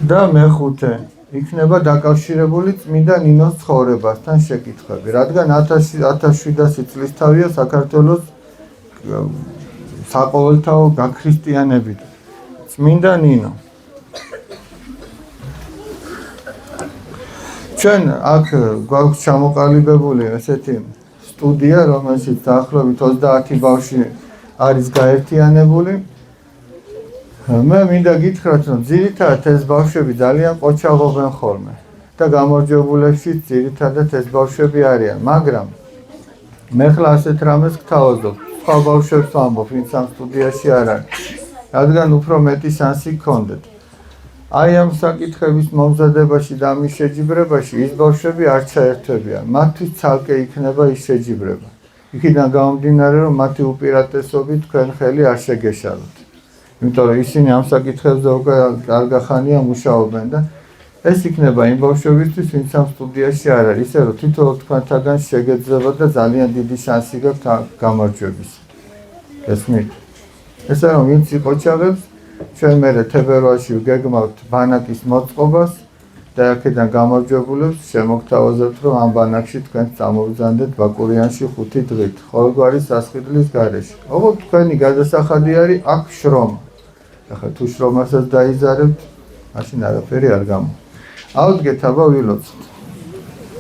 და მეხუთე იქნება დაკავშირებული წმინდა ნინოს ცხოვრებასთან შეკითხვები, რადგან 1700 წლის თავია საქართველოს საყოველთაო გაქრისტიანებით. წმინდა ნინო. ჩვენ აქ გვაქვს ჩამოყალიბებული ესეთი სტუდია, რომელშიც დაახლოებით 30 ბავშვი არის გაერთიანებული. მე მინდა გითხრათ, რომ ძირითადად ეს ბავშვები ძალიან ყოჩაღობენ ხოლმე და გამარჯვებულებში ძირითადად ეს ბავშვები არიან, მაგრამ მე ხლა ასეთ რამეს გთავაზობ, სხვა ბავშვებს ვამბობ, ვინც ამ სტუდიაში არ არის, რადგან უფრო მეტი შანსი გქონდეთ. აი ამ საკითხების მომზადებაში და ამის შეჯიბრებაში ის ბავშვები არ ჩაერთვებიან, მათთვის ცალკე იქნება ის შეჯიბრება. იქიდან გამომდინარე, რომ მათი უპირატესობით თქვენ ხელი არ შეგეშალოთ. იმიტომ რომ ისინი ამ საკითხებზე კარგი ხანია მუშაობენ და ეს იქნება იმ ბავშვებისთვის, ვინც ამ სტუდიაში არ არის, ისე რომ თითოეულ თქვენთაგან შეგეძლებათ და ძალიან დიდი შანსი გაქვთ გამარჯვების. გესმით? ესე რომ ვინც იყოჩაღებს, ჩვენ მერე თებერვალში ვგეგმავთ ბანაკის მოწყობას და აქედან გამარჯვებულებს შემოგთავაზებთ, რომ ამ ბანაკში თქვენ წამოვზანდეთ ბაკურიანში 5 დღით, ყოველგვარი სასყიდლის გარეშე. ოღონდ თქვენი გადასახადი არის აქ შრომა. ახლა თუ შრომასაც დაიზარებთ, მაშინ არაფერი არ გამო. ავდგეთ, აბა ვილოცოთ.